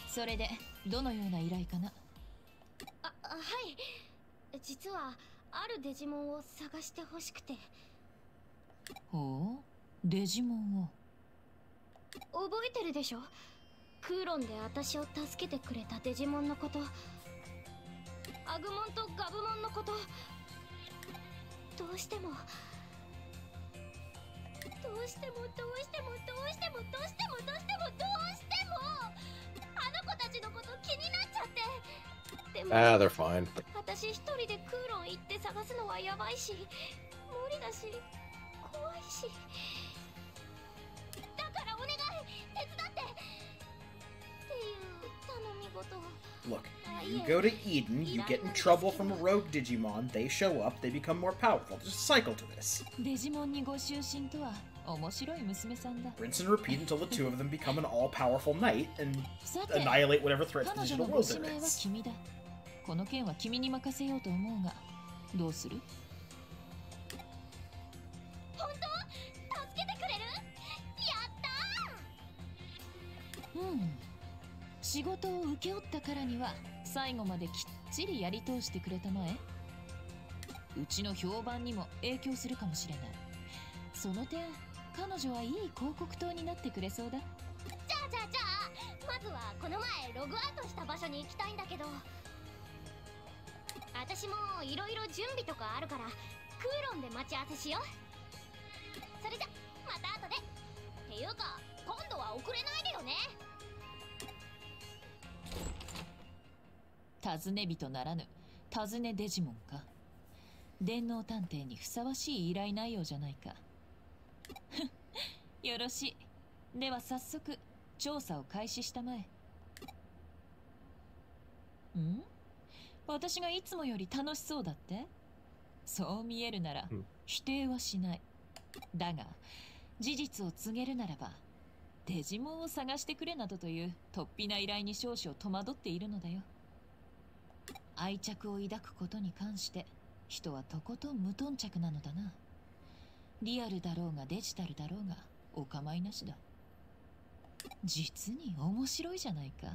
それでどのような依頼かな。はい。実はあるデジモンを探してほしくて。ほう、デジモンを。覚えてるでしょ？クーロンで私を助けてくれたデジモンのこと。アグモンとガブモンのこと。どうしてもあの子たちのこと気になっちゃって。でも they're fine. 私一人でクーロン行って探すのはやばいし、無理だし、怖いし。だからお願い、手伝ってっていう頼み事が。Look, you go to Eden, you get in trouble from a rogue Digimon, they show up, they become more powerful. There's a cycle to this. デジモンにご就寝とは面白い娘さんだ。 Rinse and repeat until the two of them become an all-powerful knight and さて、 annihilate whatever threats to 彼 the 女 digital の world ご指 there 名は is. 君だ。この件は君に任せようと思うが、どうする？本当？助けてくれる？やったー！うん。仕事を請け負ったからには最後まできっちりやり通してくれたまえ。うちの評判にも影響するかもしれない。その点、彼女はいい広告塔になってくれそうだ。じゃあまずはこの前ログアウトした場所に行きたいんだけど。私もいろいろ準備とかあるからクーロンで待ち合わせしよう。それじゃまた後で。っていうか今度は遅れないでよね。尋ね人ならぬ尋ねデジモンか。電脳探偵にふさわしい依頼内容じゃないか。よろしい。では早速調査を開始したまえ。ん？私がいつもより楽しそうだって？そう見えるなら否定はしない。だが事実を告げるならばデジモンを探してくれなどという突飛な依頼に少々戸惑っているのだよ。愛着を抱くことに関して人はとことん無頓着なのだな。リアルだろうがデジタルだろうがお構いなしだ。実に面白いじゃないか。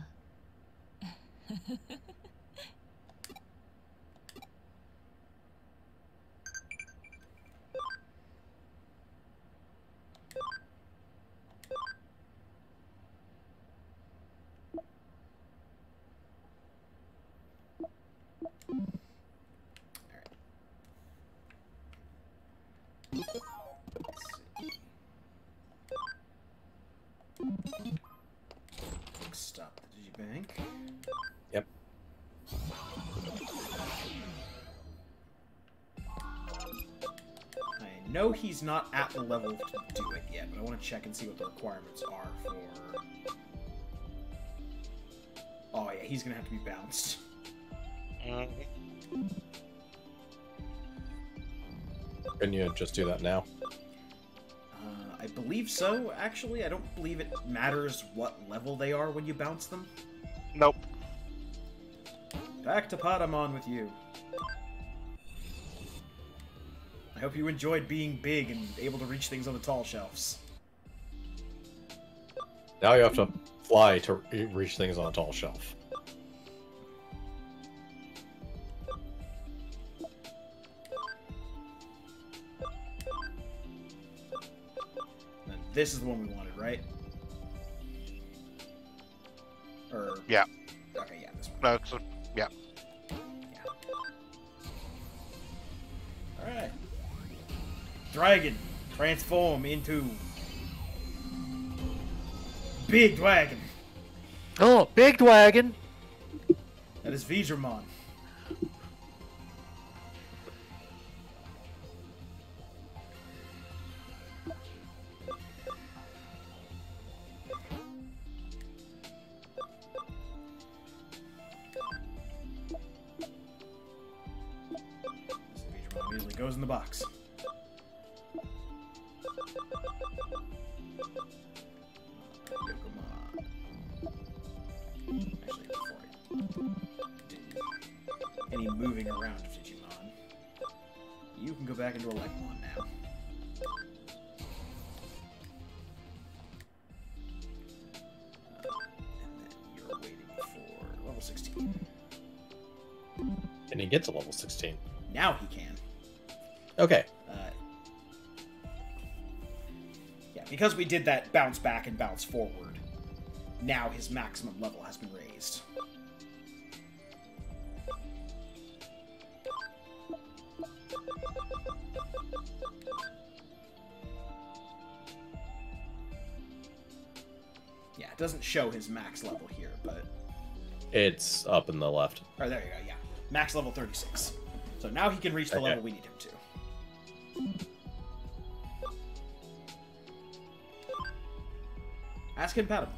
Stop the Digibank. Yep. I know he's not at the level to do it yet, but I want to check and see what the requirements are for... Oh yeah, he's gonna have to be bounced. Can you just do that now? I believe so, actually. I don't believe it matters what level they are when you bounce them. Nope. Back to Patamon with you. I hope you enjoyed being big and able to reach things on the tall shelves. Now you have to fly to reach things on a tall shelf. And this is the one we wanted, right? Or... Yeah. Okay, yeah, this one. That's yeah. Alright. Dragon, transform into... Big Dragon. Oh, big wagon. That is Vizramon. Vizramon immediately goes in the box. Actually, before I do any moving around of Digimon, you can go back into Electmon now. And then you're waiting for level 16. And he gets to level 16. Now he can. Okay. Yeah, because we did that bounce back and bounce forward, now his maximum level has been raised. Yeah, it doesn't show his max level here, but... It's up in the left. Oh, there you go, yeah. Max level 36. So now he can reach the Okay. level we need him to. Ask him Patamon.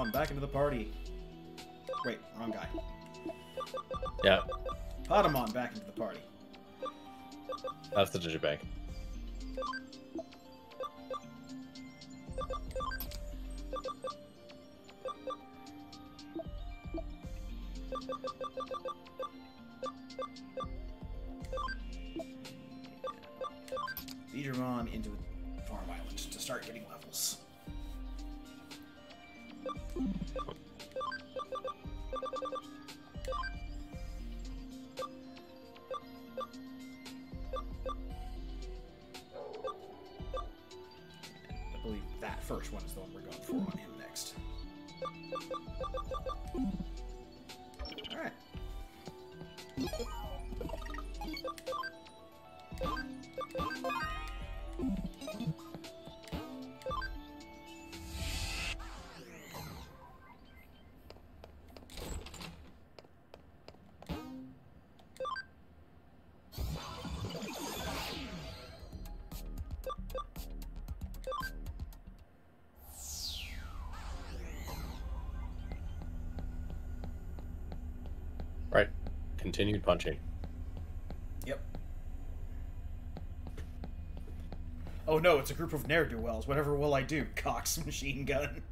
Patamon, back into the party. Wait, wrong guy. Yeah, Patamon, back into the party. that's the Digibank. Digimon into the Farm Island to start getting levels. I believe that first one is the one we're going for on him next. Alright. Right. Continued punching. Yep. Oh no, it's a group of ne'er-do-wells. Whatever will I do? Cox machine gun.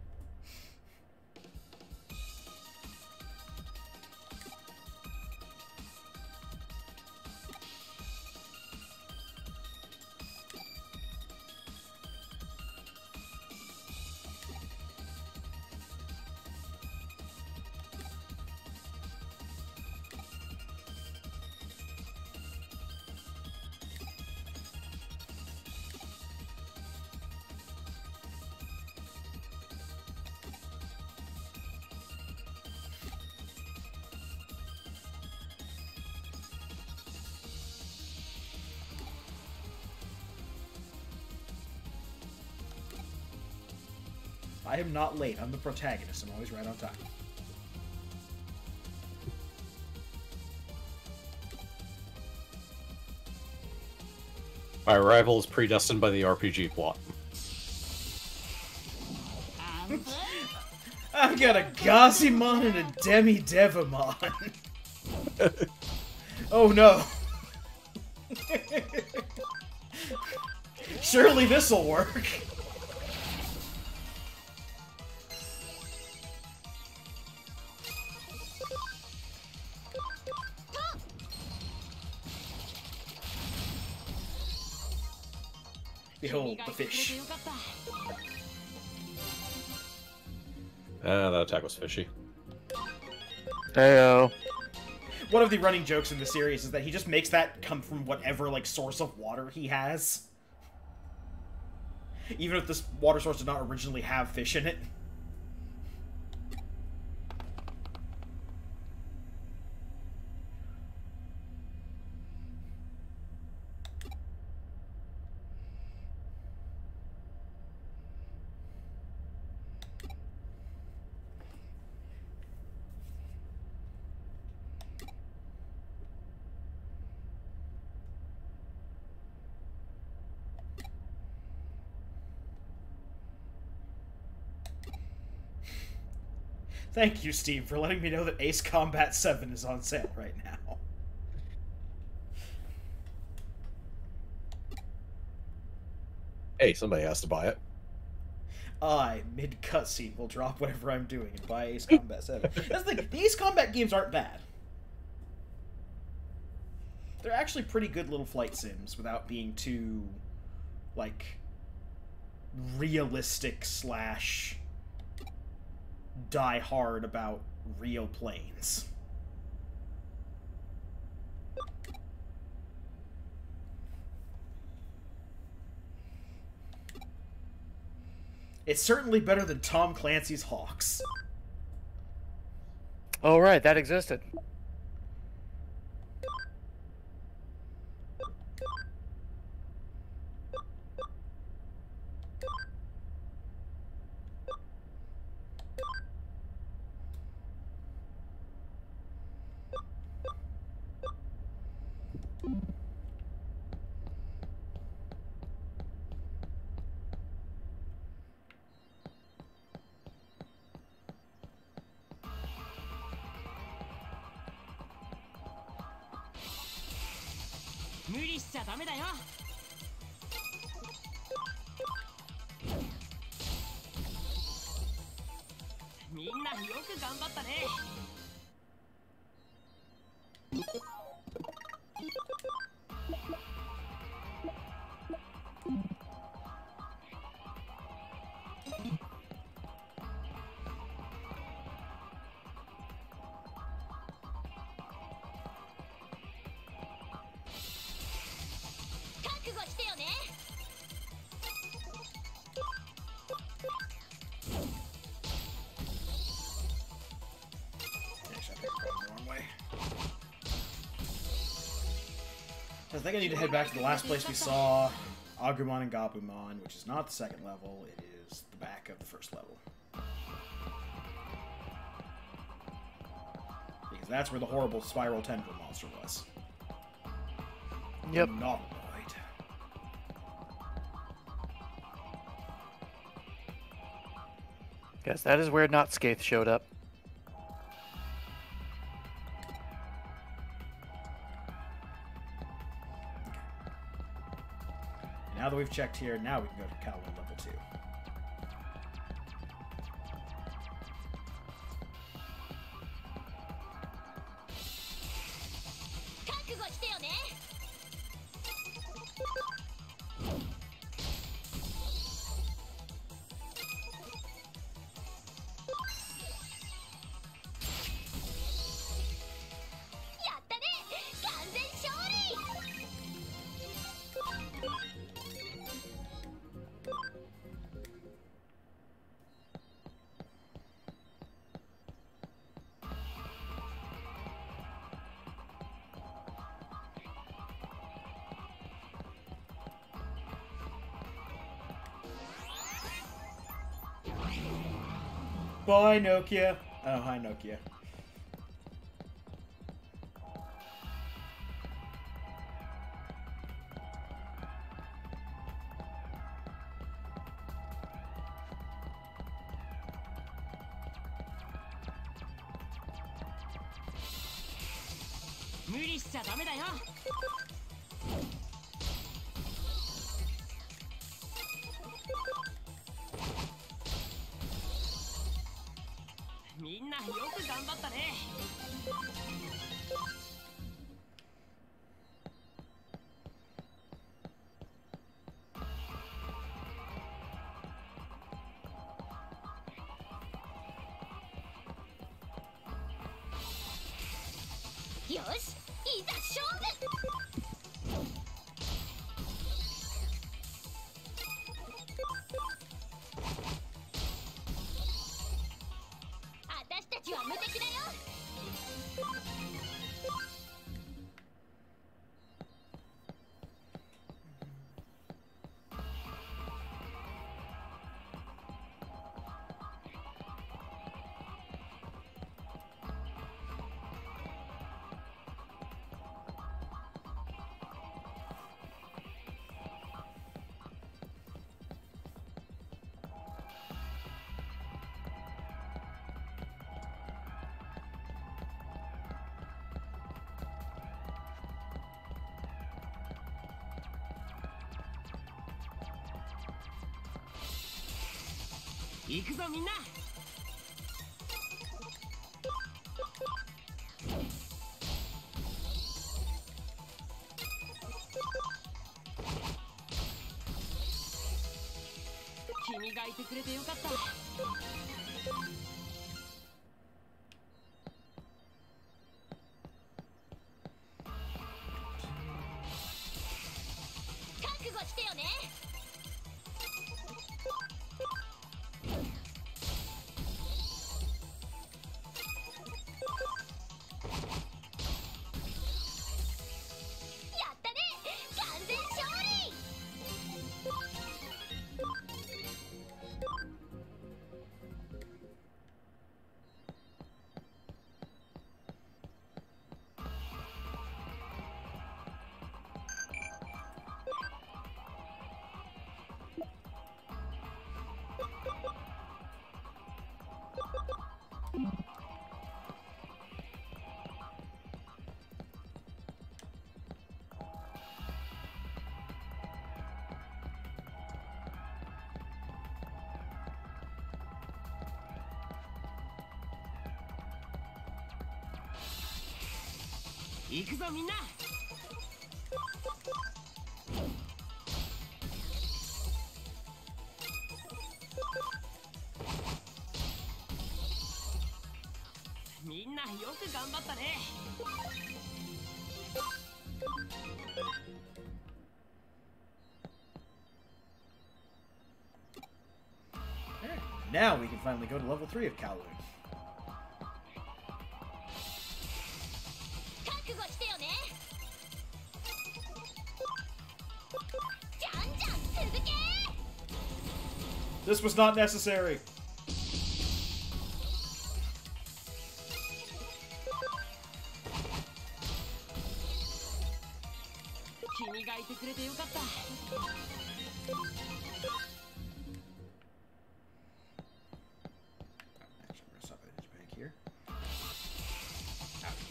I am not late. I'm the protagonist. I'm always right on time. My arrival is predestined by the RPG plot. I've got a Gazimon and a Demi-Devimon. Oh no. Surely this'll work. Behold the fish. That attack was fishy. Heyo. One of the running jokes in the series is that he just makes that come from whatever, like, source of water he has. Even if this water source did not originally have fish in it. Thank you, Steve, for letting me know that Ace Combat 7 is on sale right now. Hey, somebody has to buy it. I, mid-cutscene, will drop whatever I'm doing and buy Ace Combat 7. That's the thing, the Ace Combat games aren't bad. They're actually pretty good little flight sims without being too, like, realistic slash die hard about real planes. It's certainly better than Tom Clancy's Hawks. Oh, right, that existed. 無理しちゃダメだよ。みんなよく頑張ったね。覚悟してよね。Actually, I'm going the wrong way. I think I need to head back to the last place we saw Agumon and Gabumon, which is not the second level, it is the back of the first level. Because that's where the horrible spiral tendril monster was. Yep. Novoid. Yes, that is where Not Skaith showed up. Now that we've checked here, now we can go to Kowloon level 2. Bye, Nokia. Oh, hi, Nokia. 行くぞみんな。みんなよく頑張ったね。Now we can finally go to level 3 of Kowloon. 覚悟してよね。じゃんじゃん続け。 This was not necessary. 君がいてくれてよかった。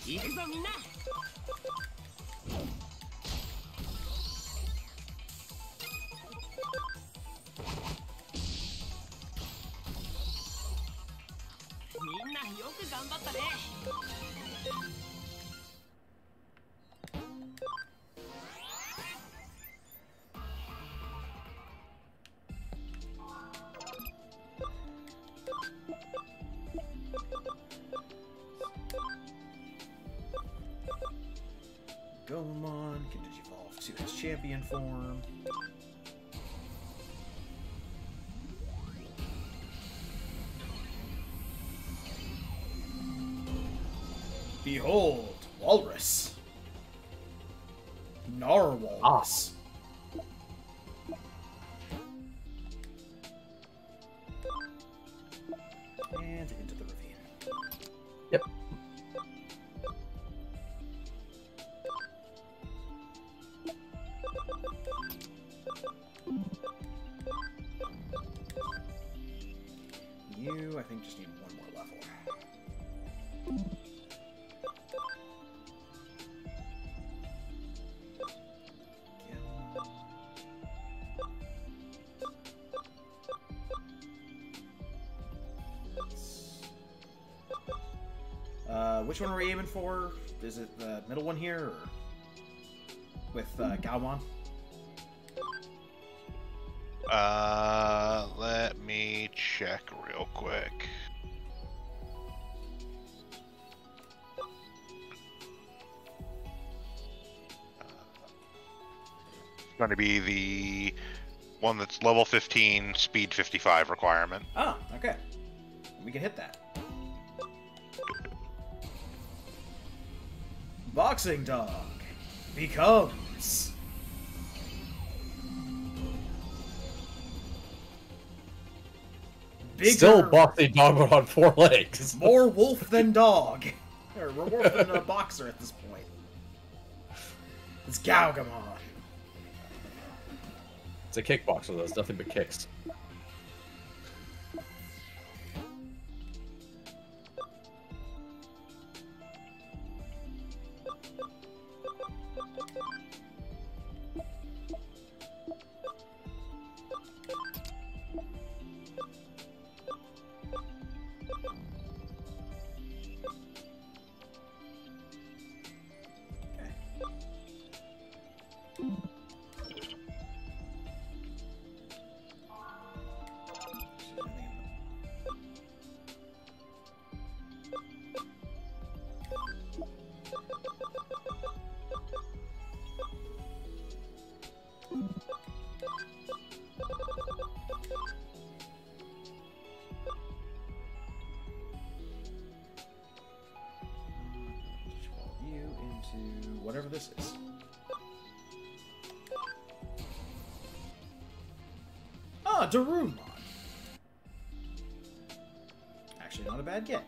行くぞみんな。みんなよく頑張ったね。 Gomon can evolve to his champion form. Behold, Walrus. Narwhalrus. And into the ravine. Yep. You, I think, just need one more level. Which one are we aiming for? Is it the middle one here, or with Gaomon? Let me check real quick. It's going to be the one that's level 15, speed 55 requirement. Oh, okay. We can hit that. Boxing Dog becomes bigger, Still boxing dog, but on 4 legs. more wolf than dog, or more wolf than a boxer at this point. It's Gaogamon. It's a kickboxer, though. It's nothing but kicks. Whatever this is. Ah, Darumon. Actually, not a bad get.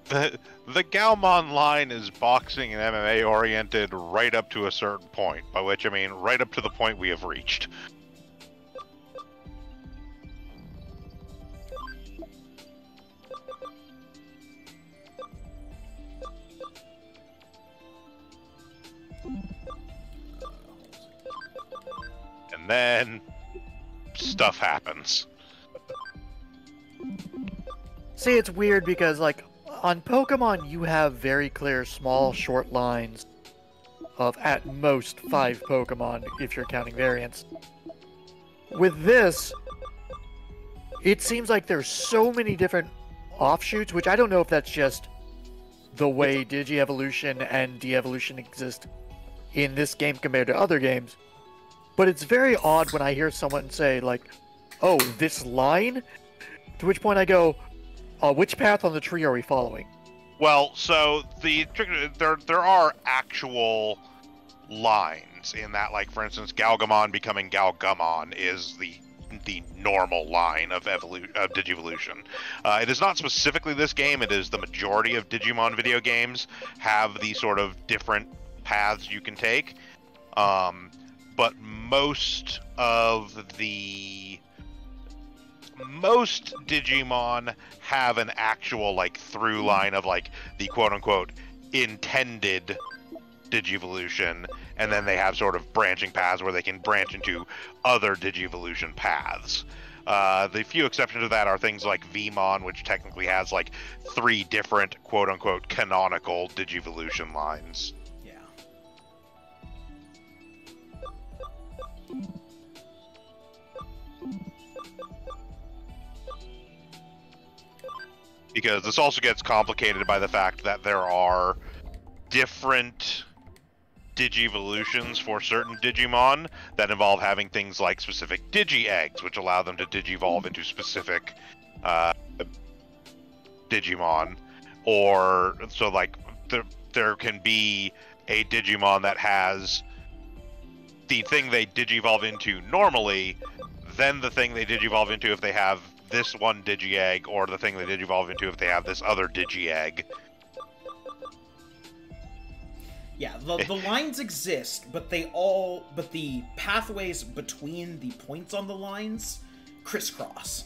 The Gaomon line is boxing and MMA oriented right up to a certain point, by which I mean right up to the point we have reached. And then stuff happens. See, it's weird because, like, on Pokemon, you have very clear, small, short lines of at most 5 Pokemon if you're counting variants. With this, it seems like there's so many different offshoots, which I don't know if that's just the way Digievolution and De-Evolution exist in this game compared to other games. But it's very odd when I hear someone say, like, oh, this line? To which point I go, which path on the tree are we following? Well, so there are actual lines in that, like, for instance, Galgamon becoming Galgumon is the normal line of Digivolution. It is not specifically this game, it is the majority of Digimon video games have these sort of different paths you can take. But most Digimon have an actual, like, through line of, like, the quote-unquote intended Digivolution, and then they have sort of branching paths where they can branch into other Digivolution paths. The few exceptions to that are things like Vmon, which technically has, like, 3 different quote-unquote canonical Digivolution lines. Yeah. Because this also gets complicated by the fact that there are different Digivolutions for certain Digimon that involve having things like specific Digi-Eggs, which allow them to Digivolve into specific Digimon. Or, so, like, there can be a Digimon that has the thing they Digivolve into normally, then the thing they Digivolve into if they have this one Digi-Egg, or the thing they Digivolve into if they have this other Digi-Egg. Yeah, the lines exist, but the pathways between the points on the lines crisscross.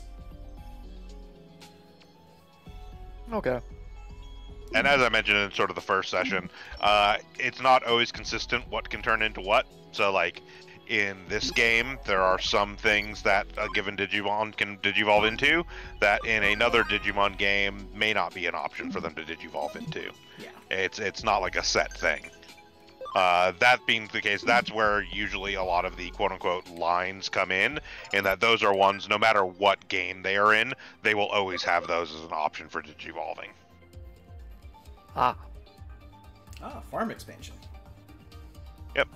Okay. And as I mentioned in sort of the first session, it's not always consistent what can turn into what. So, like, in this game, there are some things that a given Digimon can Digivolve into that in another Digimon game may not be an option for them to Digivolve into. Yeah. It's not like a set thing. That being the case, that's where usually a lot of the quote-unquote lines come in that those are ones, no matter what game they are in, they will always have those as an option for Digivolving. Farm expansion. Yep.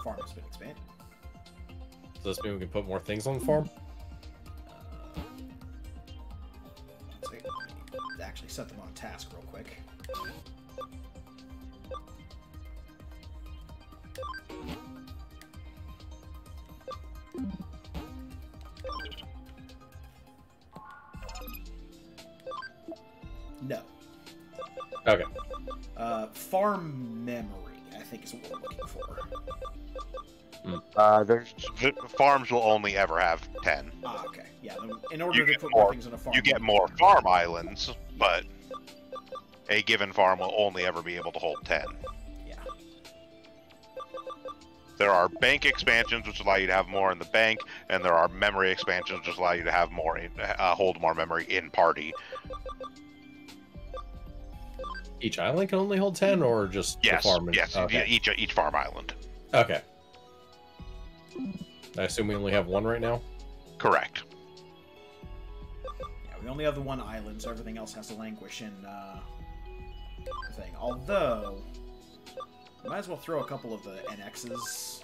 Farm has been expanded. Does this mean we can put more things on the farm? Let's actually set them on task real quick. No. Okay. Farm memory, I think, is what we're looking for. Farms will only ever have 10. Okay. Yeah, in order to put more things on a farm... You get more farm islands, but a given farm will only ever be able to hold 10. Yeah. There are bank expansions, which allow you to have more in the bank, and there are memory expansions, which allow you to have more, hold more memory in party. Each island can only hold 10, or just Yes, the farm? yes, Okay. each farm island. Okay. I assume we only have one right now? Correct. Yeah, we only have the one island, so everything else has to languish in, thing. Although, we might as well throw a couple of the NXs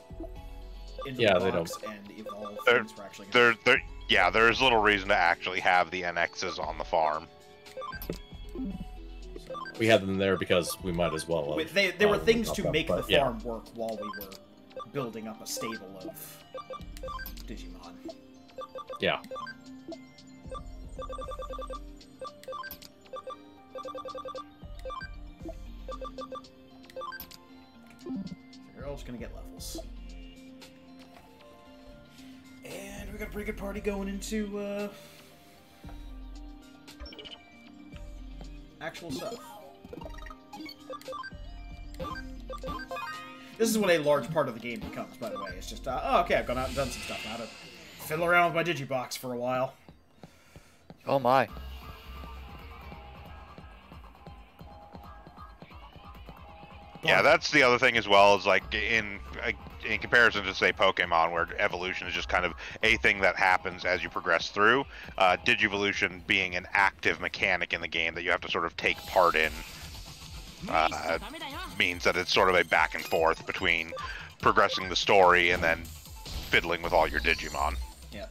into the box and evolve things we're actually gonna... Yeah, there's little reason to actually have the NXs on the farm. We had them there because we might as well have. They were things to make the farm work while we were building up a stable of Digimon. Yeah. They're all just gonna get levels. And we got a pretty good party going into, actual stuff. This is what a large part of the game becomes, by the way. It's just, oh, okay, I've gone out and done some stuff. Now to fiddle around with my Digibox for a while. Oh my. Yeah, that's the other thing as well, is like in comparison to say Pokemon, where evolution is just kind of a thing that happens as you progress through, Digivolution being an active mechanic in the game that you have to sort of take part in, means that it's sort of a back and forth between progressing the story and then fiddling with all your Digimon. Yeah.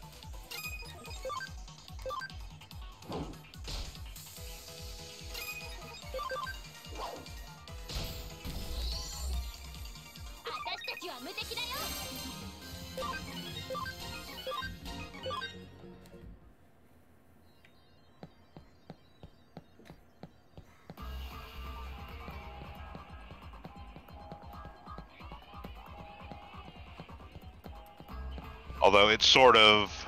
Although it sort of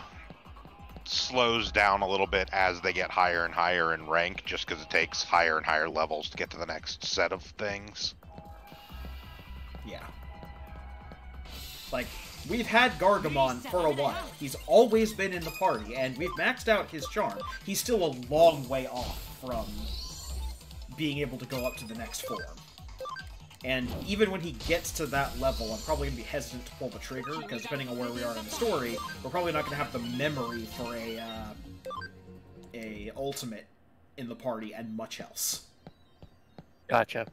slows down a little bit as they get higher and higher in rank, just because it takes higher and higher levels to get to the next set of things. Yeah. Like, we've had Gargamon for a while. He's always been in the party, and we've maxed out his charm. He's still a long way off from being able to go up to the next form. And even when he gets to that level, I'm probably going to be hesitant to pull the trigger, because depending on where we are in the story, we're probably not going to have the memory for a ultimate in the party and much else. Gotcha.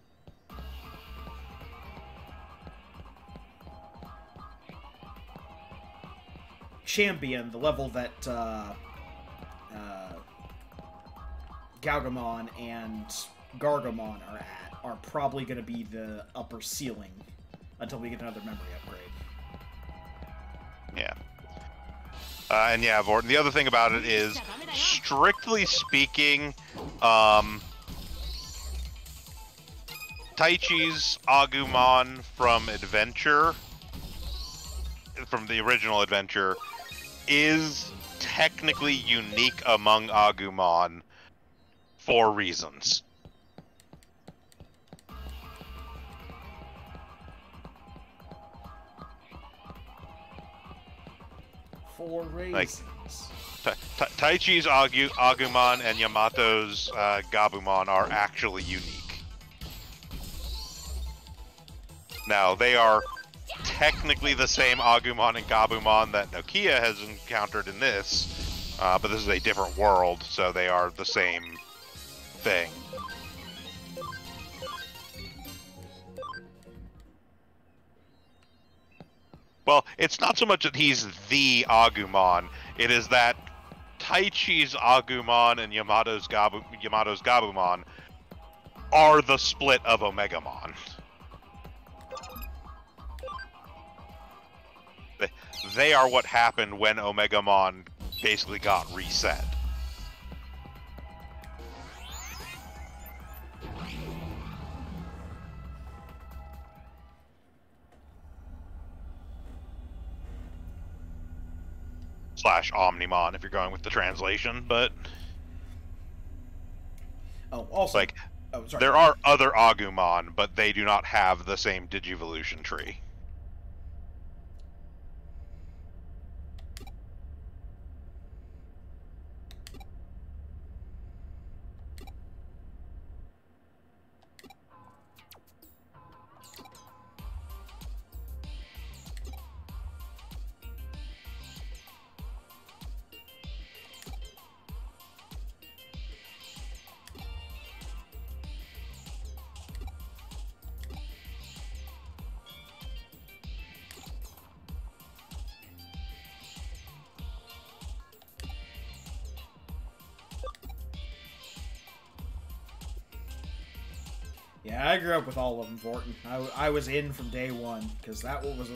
Champion, the level that Galgamon and Gargamon are at, are probably going to be the upper ceiling until we get another memory upgrade. Yeah. And yeah, Vorton, the other thing about it is, strictly speaking, Taichi's Agumon from Adventure, from the original Adventure, is technically unique among Agumon for reasons. For reasons. Like, Taichi's Agumon and Yamato's Gabumon are actually unique. Now, they are technically the same Agumon and Gabumon that Nokia has encountered in this, but this is a different world, so they are the same thing. Well, it's not so much that he's the Agumon, it is that Taichi's Agumon and Yamato's Gabumon are the split of Omegamon. They are what happened when Omegamon basically got reset. Slash Omnimon if you're going with the translation, but oh, also, like, oh, sorry. there are other Agumon, but they do not have the same Digivolution tree. Yeah, I grew up with all of them, Vorton. I was in from day one, because that was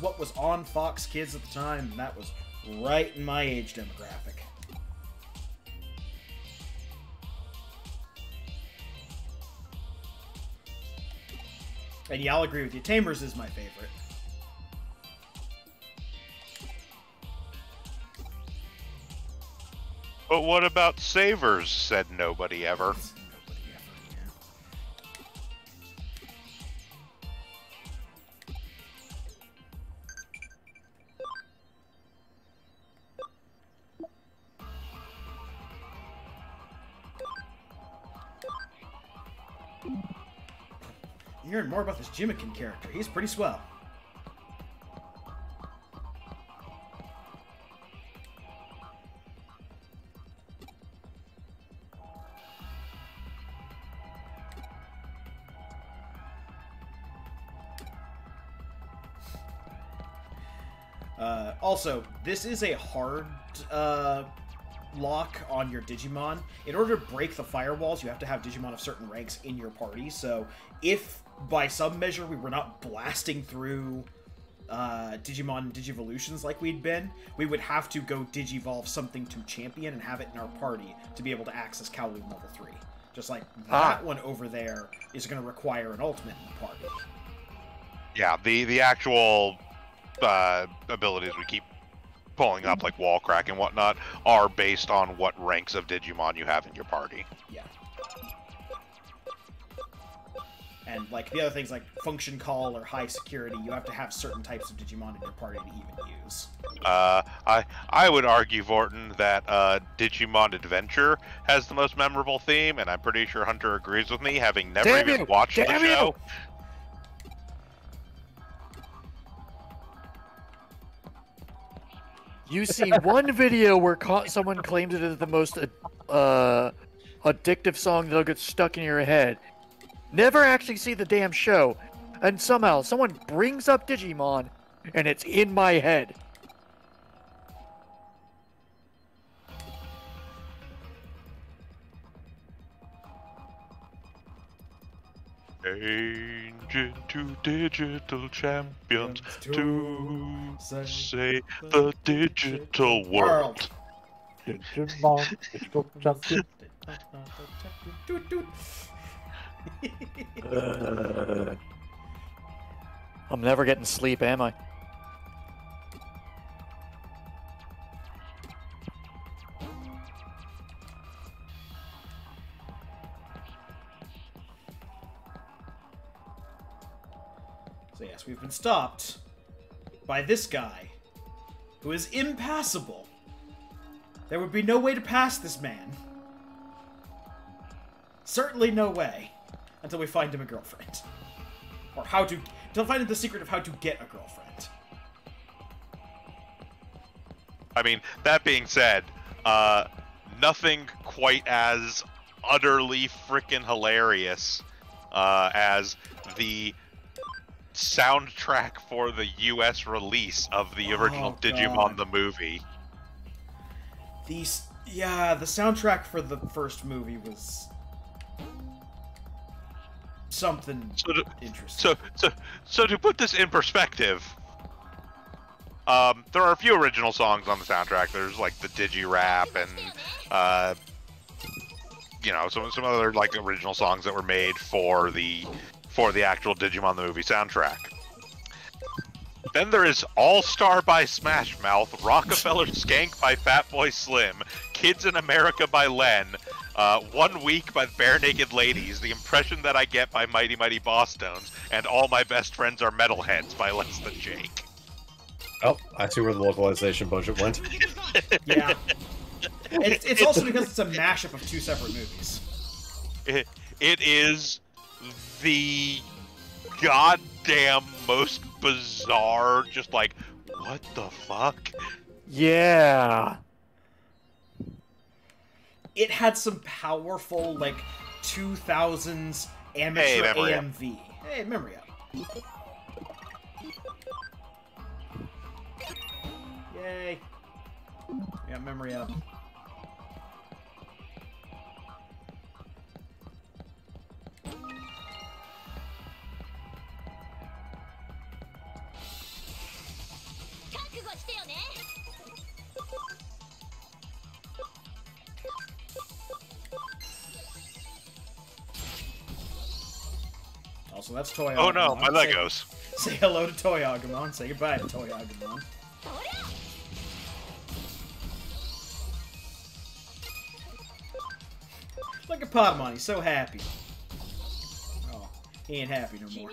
what was on Fox Kids at the time, and that was right in my age demographic. And yeah, I'll agree with you. Tamers is my favorite. But what about Savers? Said nobody ever. hearing more about this Jimikin character. He's pretty swell. Also, this is a hard lock on your Digimon. In order to break the firewalls, you have to have Digimon of certain ranks in your party. So if, by some measure, we were not blasting through Digimon and Digivolutions like we'd been, we would have to go Digivolve something to champion and have it in our party to be able to access Kowloon level 3. Just like that one over there is going to require an ultimate in the party. Yeah, the actual abilities we keep pulling up, like wall crack and whatnot, are based on what ranks of Digimon you have in your party. Yeah. And like the other things like function call or high security, you have to have certain types of Digimon in your party to even use. I would argue, Vorton, that Digimon Adventure has the most memorable theme, and I'm pretty sure Hunter agrees with me, having never even watched the show. You see one video where someone claims it is the most addictive song that'll get stuck in your head. Never actually see the damn show, and somehow someone brings up Digimon, and it's in my head. Change into digital champions to save the digital world. Digimon, digital champion. I'm never getting sleep, am I? So yes, we've been stopped by this guy, who is impassable. There would be no way to pass this man. Certainly no way, until we find him a girlfriend. Or until find the secret of how to get a girlfriend. I mean, that being said, nothing quite as utterly frickin' hilarious as the soundtrack for the US release of the original Digimon the movie. The soundtrack for the first movie was something interesting. So to put this in perspective, there are a few original songs on the soundtrack. There's like the Digi-Rap and you know, some other like original songs that were made for the actual Digimon the movie soundtrack. Then there is All Star by Smash Mouth, Rockefeller Skank by Fatboy Slim, Kids in America by Len, 1 Week by Bare Naked Ladies, The Impression That I Get by Mighty Mighty Boss Stones, and All My Best Friends Are Metalheads by Less Than Jake. Oh, I see where the localization budget went. Yeah. It's also because it's a mashup of two separate movies. It is the goddamn most bizarre, just like, what the fuck? Yeah. It had some powerful, like, 2000s amateur AMV. Hey, memory up. Yay. Yeah, memory up. Also, that's Toy Oh no, Agumon. my Legos. Say hello to Toy Agumon. Say goodbye to Toy Agumon. Look at Patamon, he's so happy. Oh, he ain't happy no more.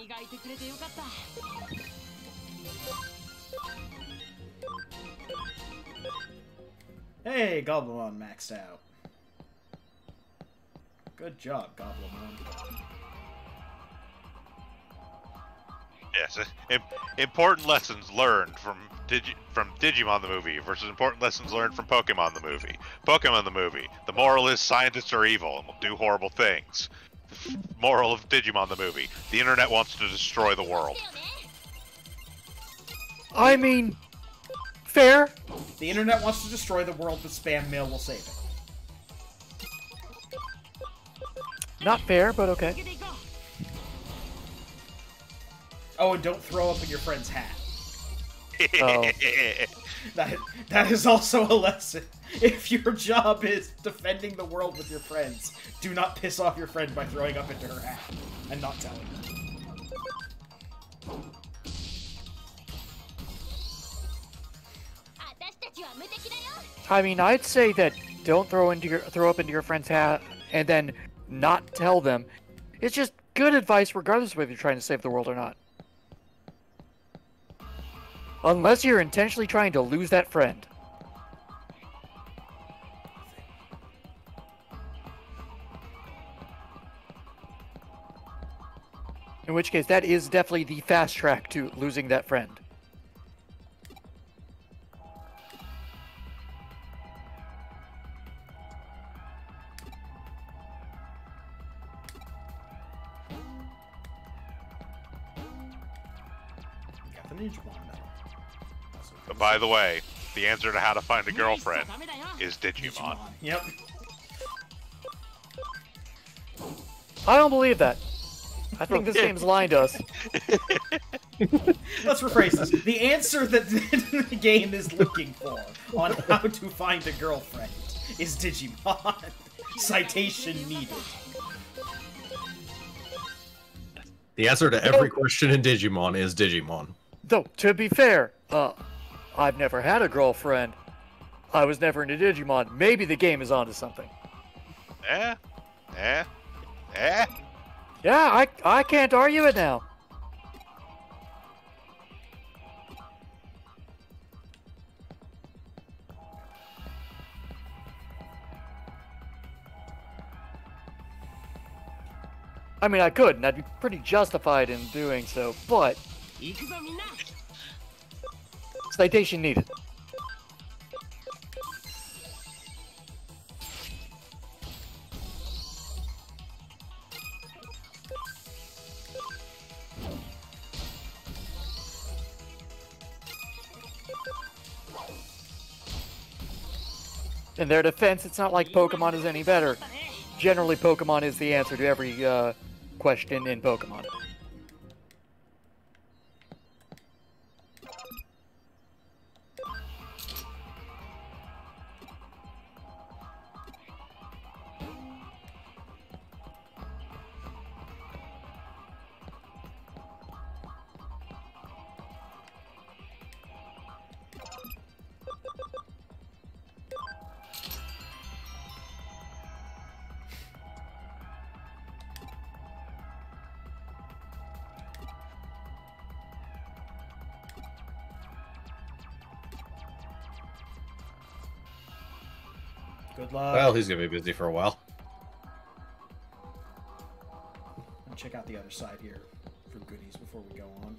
Hey, Gobblemon maxed out. Good job, Gobblemon. Yes, important lessons learned from Digimon the movie versus important lessons learned from Pokemon the movie. Pokemon the movie, the moral is scientists are evil and will do horrible things. Moral of Digimon the movie, the internet wants to destroy the world. I mean, fair. The internet wants to destroy the world, but spam mail will save it. Not fair, but okay. Oh, and don't throw up in your friend's hat. Oh. That is also a lesson. If your job is defending the world with your friends, do not piss off your friend by throwing up into her hat and not telling her. I mean, I'd say that don't throw up into your friend's hat and then not tell them. It's just good advice regardless of whether you're trying to save the world or not. Unless you're intentionally trying to lose that friend. In which case, that is definitely the fast track to losing that friend. Got the Digimon medal. But by the way, the answer to how to find a girlfriend is Digimon. Yep. I don't believe that. I think this game's lying to us. Let's rephrase this. The answer that the game is looking for on how to find a girlfriend is Digimon. Citation needed. The answer to every question in Digimon is Digimon. Though, to be fair, I've never had a girlfriend. I was never into Digimon. Maybe the game is onto something. Yeah, I can't argue it now. I mean, I could, and I'd be pretty justified in doing so, but... Citation needed. In their defense, it's not like Pokemon is any better. Generally, Pokemon is the answer to every question in Pokemon. Good luck. Well, he's gonna be busy for a while. I'll check out the other side here for goodies before we go on.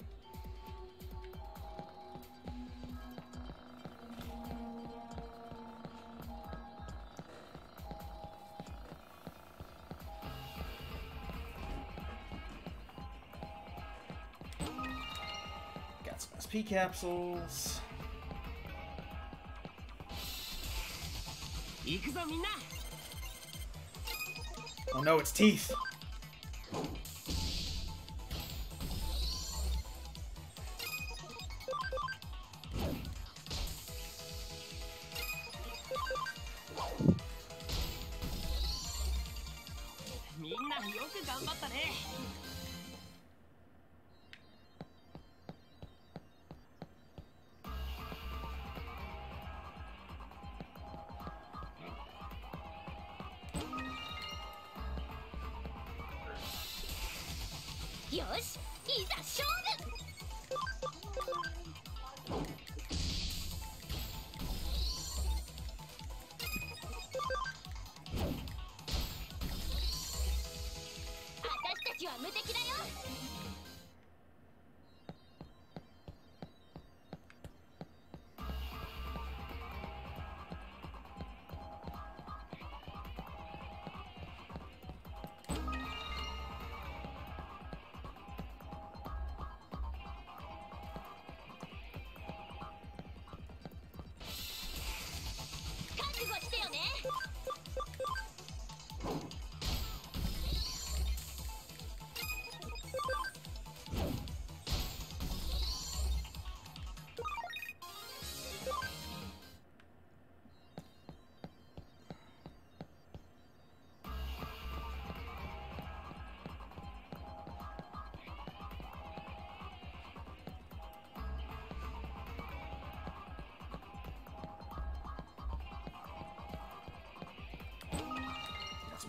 Got some SP capsules. Oh no, it's teeth!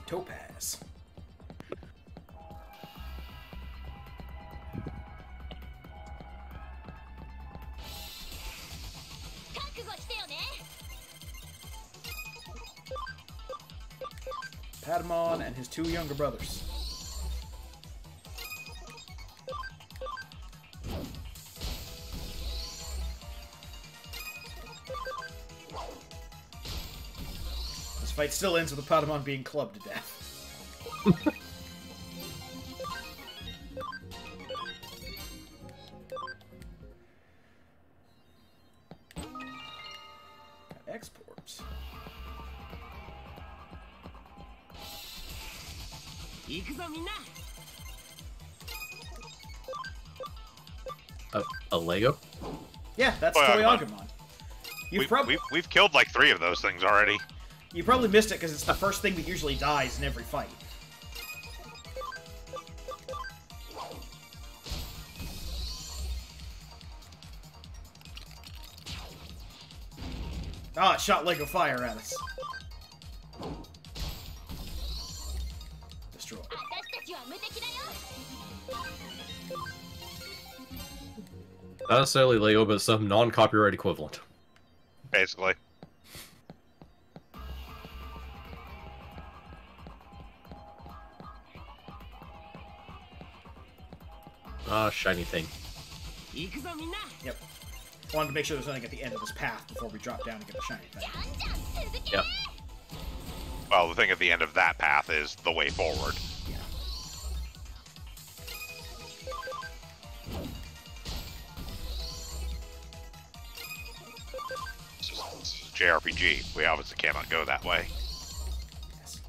Topaz. Patamon and his 2 younger brothers. This fight still ends with the Patamon being clubbed to death. Exports. A Lego? Yeah, that's Toyagumon. Toyagumon. We've killed like 3 of those things already. You probably missed it because it's the first thing that usually dies in every fight. Ah, it shot Lego fire at us. Destroy. Not necessarily Lego, but some non-copyright equivalent. Basically. Ah, shiny thing. Yep. Wanted to make sure there's nothing at the end of this path before we drop down and get the shiny thing. Yep. Well, the thing at the end of that path is the way forward. Yeah. This is JRPG. We obviously cannot go that way. Yes.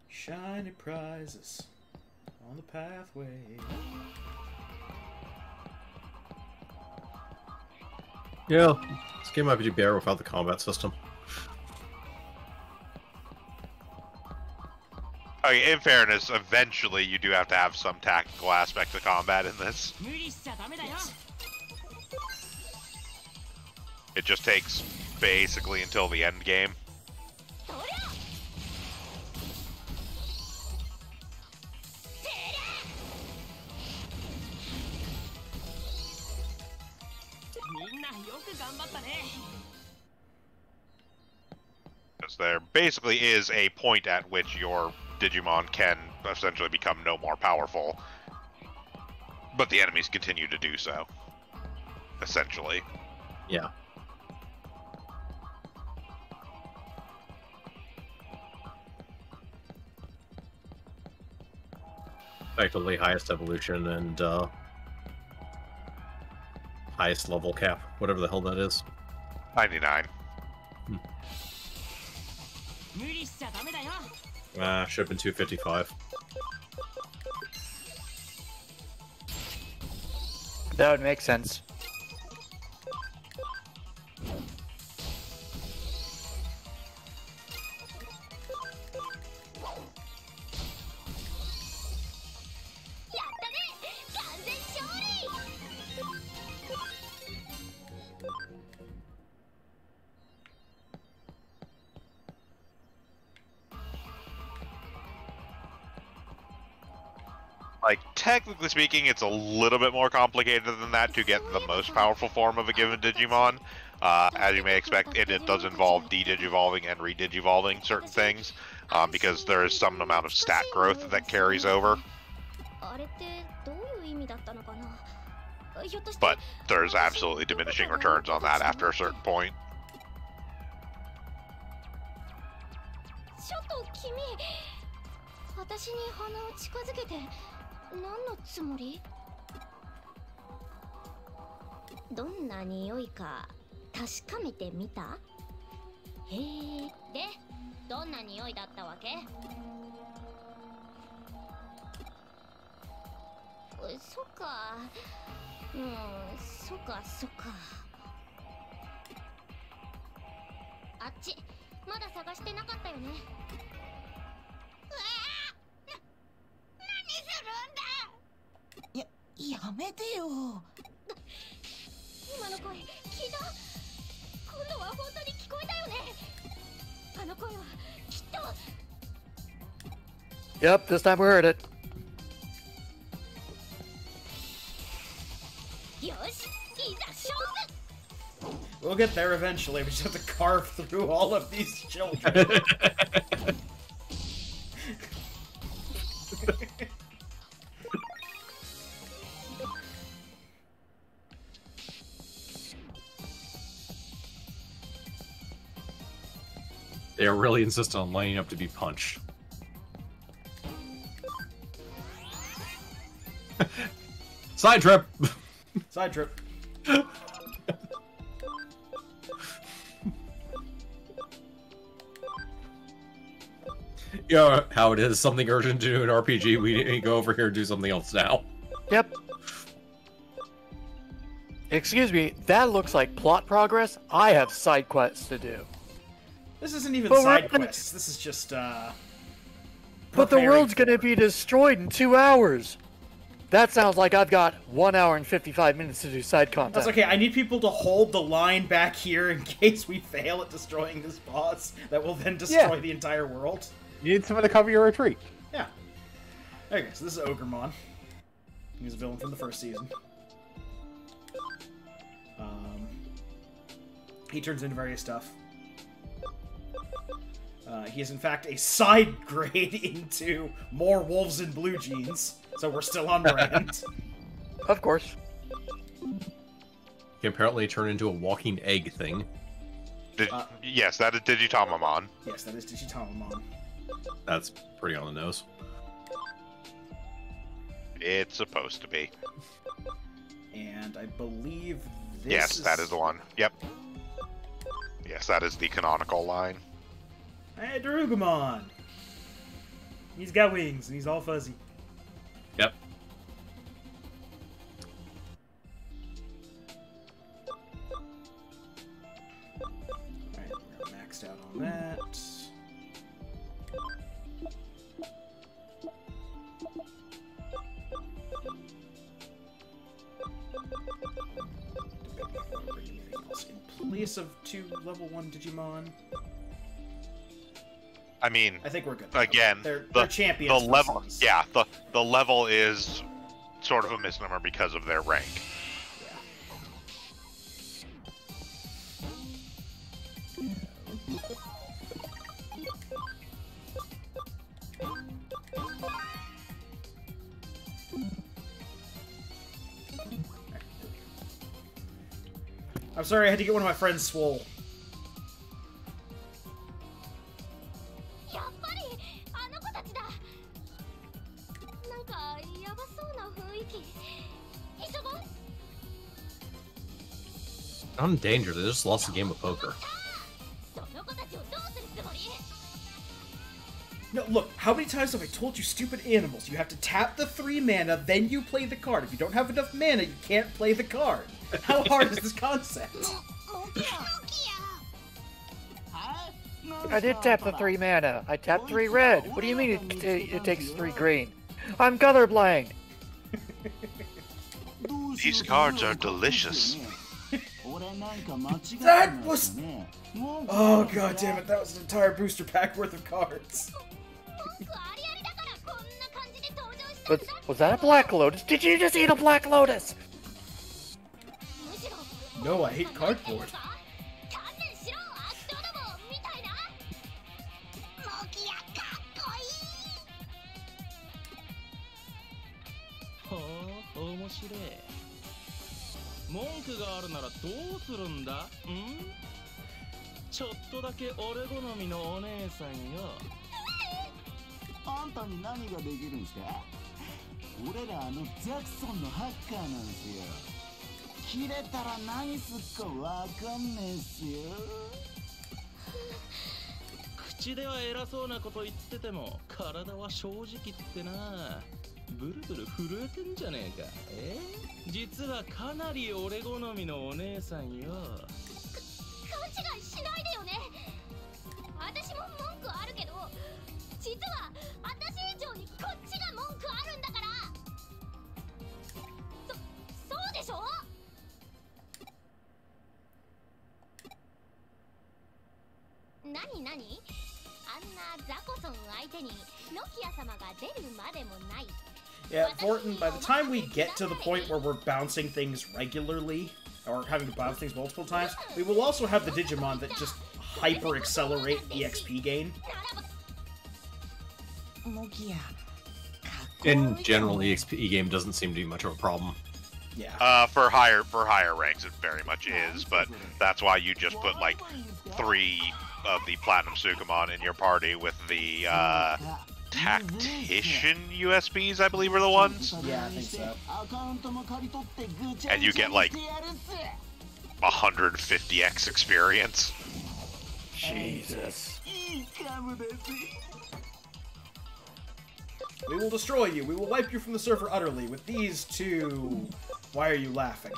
Shiny prizes on the pathway. Yeah, this game might be better without the combat system. Okay, in fairness, eventually you do have to have some tactical aspect to combat in this. It just takes basically until the end game. Because there basically is a point at which your Digimon can essentially become no more powerful, but the enemies continue to do so. Essentially. Yeah. Effectively highest evolution and highest level cap, whatever the hell that is. 99. Should have been 255. That would make sense. Like, technically speaking, it's a little bit more complicated than that to get the most powerful form of a given Digimon. As you may expect, it does involve de-digivolving and re-digivolving certain things, because there is some amount of stat growth that carries over. But there's absolutely diminishing returns on that after a certain point. Yep, this time we heard it. We'll get there eventually. We just have to carve through all of these children. They are really insistent on lining up to be punched. Side trip! Side trip. You know how it is, something urgent to do in RPG, we need to go over here and do something else now. Yep. Excuse me, that looks like plot progress. I have side quests to do. This isn't even But side we're- quests. This is just, But the preparing world's gonna for- be destroyed in 2 hours. That sounds like I've got 1 hour and 55 minutes to do side content. That's okay, I need people to hold the line back here in case we fail at destroying this boss that will then destroy the entire world. You need someone to cover your retreat. Yeah. Okay, so this is Ogremon. He's a villain from the first season. He turns into various stuff. He is in fact a side grade into more wolves in blue jeans, so we're still on brand. Of course. He apparently turned into a walking egg thing. Yes, that is Digitamamon. Yes, that is Digitamamon. That's pretty on the nose. It's supposed to be. And I believe this Yes, that is the one. Yep. Yes, that is the canonical line. Hey, Darugumon! He's got wings, and he's all fuzzy. Yep. Alright, we're maxed out on that. In place of 2 level 1 Digimon. I mean, I think we're good. again, They're the champions. the level, versus- yeah, the level is sort of a misnomer because of their rank. I'm sorry, I had to get one of my friends swole. Not in danger, they just lost a game of poker. No, look, how many times have I told you, stupid animals? You have to tap the 3 mana, then you play the card. If you don't have enough mana, you can't play the card. How hard is this concept? I did tap the 3 mana. I tapped 3 red. What do you mean it takes 3 green? I'm colorblind. These cards are delicious. That was... Oh, god damn it, that was an entire booster pack worth of cards. Was that a Black Lotus? Did you just eat a Black Lotus? No, I hate cardboard. Yeah, Vorton, by the time we get to the point where we're bouncing things regularly, or having to bounce things multiple times, we will also have the Digimon that just hyper-accelerate EXP gain. In general, EXP game doesn't seem to be much of a problem. Yeah. For higher ranks, it very much is, but that's why you just put like 3 of the Platinum Sukamon in your party with the Tactician USBs, I believe, are the ones. Yeah, I think so. And you get like 150x experience. Jesus. We will destroy you. We will wipe you from the server utterly with these 2. Why are you laughing?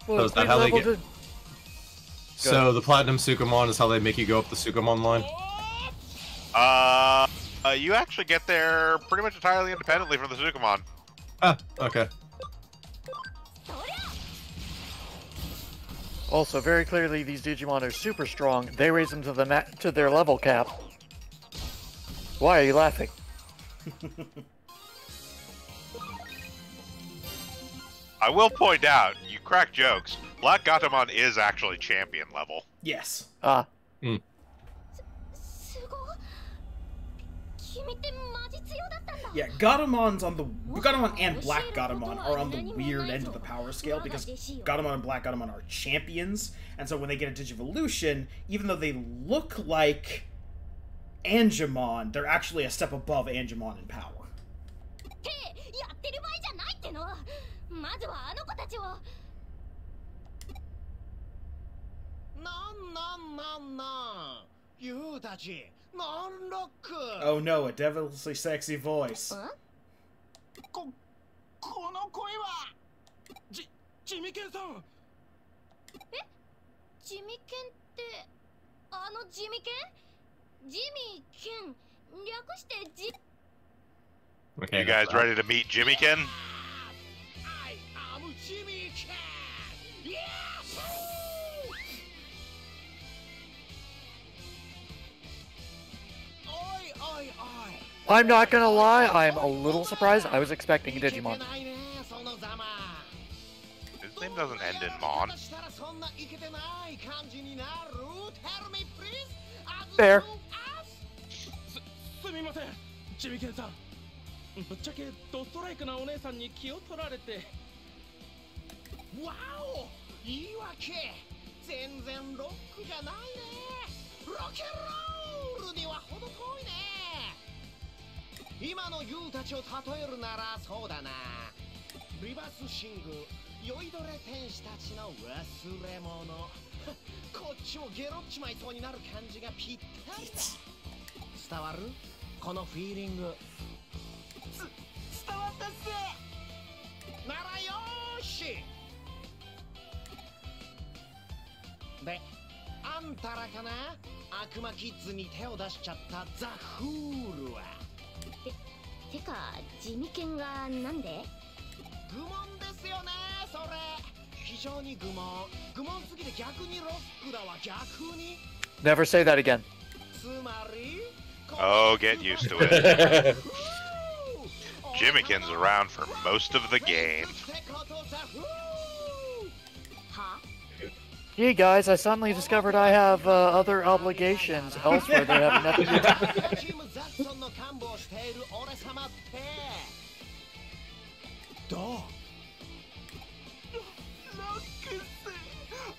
Well, So is that how they level get? So the Platinum Sukamon is how they make you go up the Sukamon line? You actually get there pretty much entirely independently from the Sukamon. Ah, okay. Also, very clearly, these Digimon are super strong. They raise them to the to their level cap. Why are you laughing? I will point out, you crack jokes, Black Gatomon is actually champion level. Yes. Ah. Mm. Yeah, Gatomon's on the... Gatomon and Black Gatomon are on the weird end of the power scale because Gatomon and Black Gatomon are champions, and so when they get a Digivolution, even though they look like Angemon, they're actually a step above Angemon in power. Oh no, a devilishly sexy voice. Okay. You guys ready to meet Jimmy Ken? I'm not gonna lie, I'm a little surprised. I was expecting a Digimon. His name doesn't end in Mon. Fair. すみませんジミケンさんぶっちゃけドストライクなお姉さんに気を取られてわおいいわけ全然ロックじゃないねロケンロールには程遠いね今のユウたちを例えるならそうだなリバースシング酔いどれ天使たちの忘れ物こっちもゲロっちまいそうになる感じがぴったりだ伝わるこのフィーリング伝わったっすならよーしであんたらかな悪魔キッズに手を出しちゃったザ・フールはてか地味犬がなんで愚問ですよねそれ非常に愚問すぎて逆にロックだわ逆に Never say that again. つまり Oh, get used to it. Jimmykin's around for most of the game. Hey guys, I suddenly discovered I have other obligations elsewhere that have nothing to do. どうロックス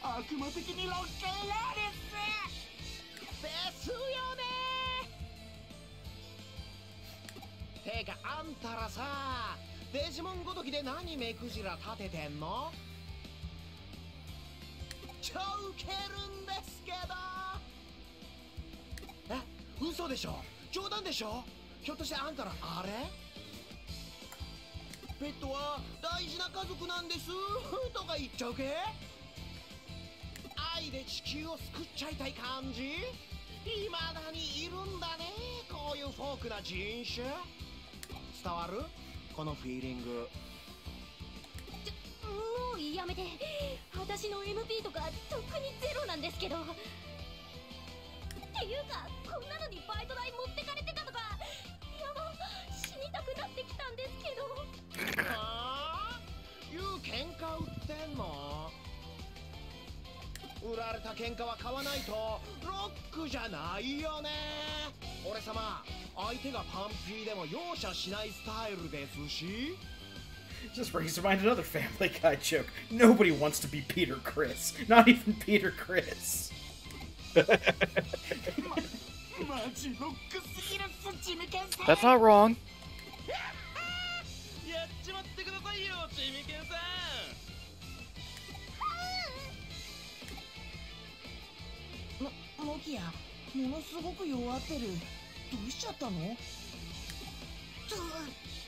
悪魔的にロッケンラーですですよねてかあんたらさデジモンごときで何目くじら立ててんの超ウケるんですけどえ嘘でしょ冗談でしょひょっとしてあんたらあれペットは大事な家族なんですとか言っちゃうけ愛で地球を救っちゃいたい感じ未だにいるんだねこういうフォークな人種伝わるこのフィーリングもうやめて。私の MP とかとっくにゼロなんですけど。っていうか、こんなのにバイト代持ってかれてたとか。やば、死にたくなってきたんですけど。はあ、いう喧嘩売ってんの？売られた喧嘩は買わないとロックじゃないよね。俺様、相手がパンピーでも容赦しないスタイルですし。Just brings to mind another Family Guy joke. Nobody wants to be Peter Criss. Not even Peter Criss. That's not wrong. やっちまってくださいよ、ちみけんさん。モキヤ、ものすごく弱ってる。どうしちゃったの？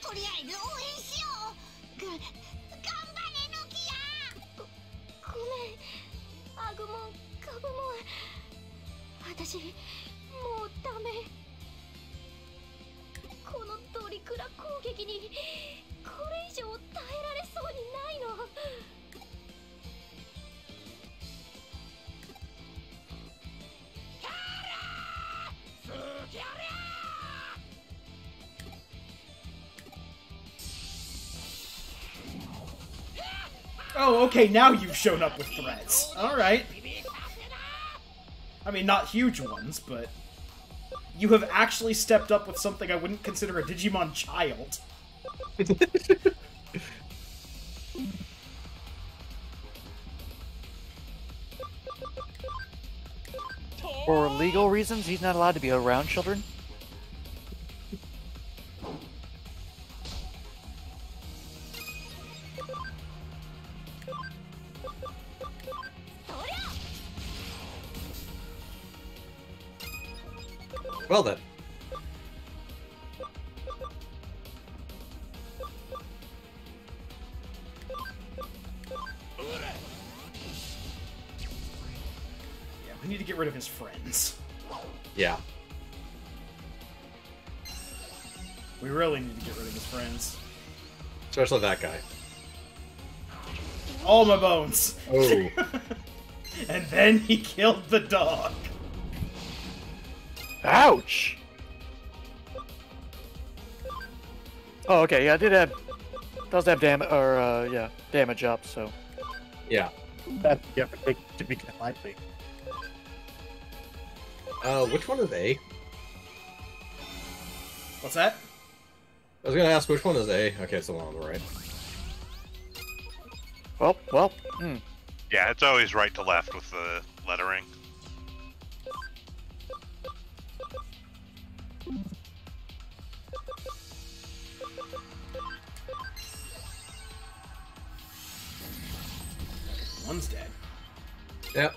とりあえず応援しよう。頑張れ、ノキヤ。ごめん、アグモン、カブモン。私もうダメ。このドリクラ攻撃にこれ以上耐えられそうにないの。Oh, okay, now you've shown up with threats. Alright. I mean, not huge ones, but... You have actually stepped up with something I wouldn't consider a Digimon child. For legal reasons, he's not allowed to be around children. Well then. Yeah, we need to get rid of his friends. Yeah. We really need to get rid of his friends. Especially that guy. All my bones! Oh. And then he killed the dog. Ouch! Oh, okay, yeah, I did have... Does have damage, or, yeah, damage up, so... Yeah. That you have to take to be lightly. Which one is A? What's that? I was gonna ask which one is A. Okay, it's the one on the right. Well, Yeah, it's always right to left with the lettering. One's dead. Yep.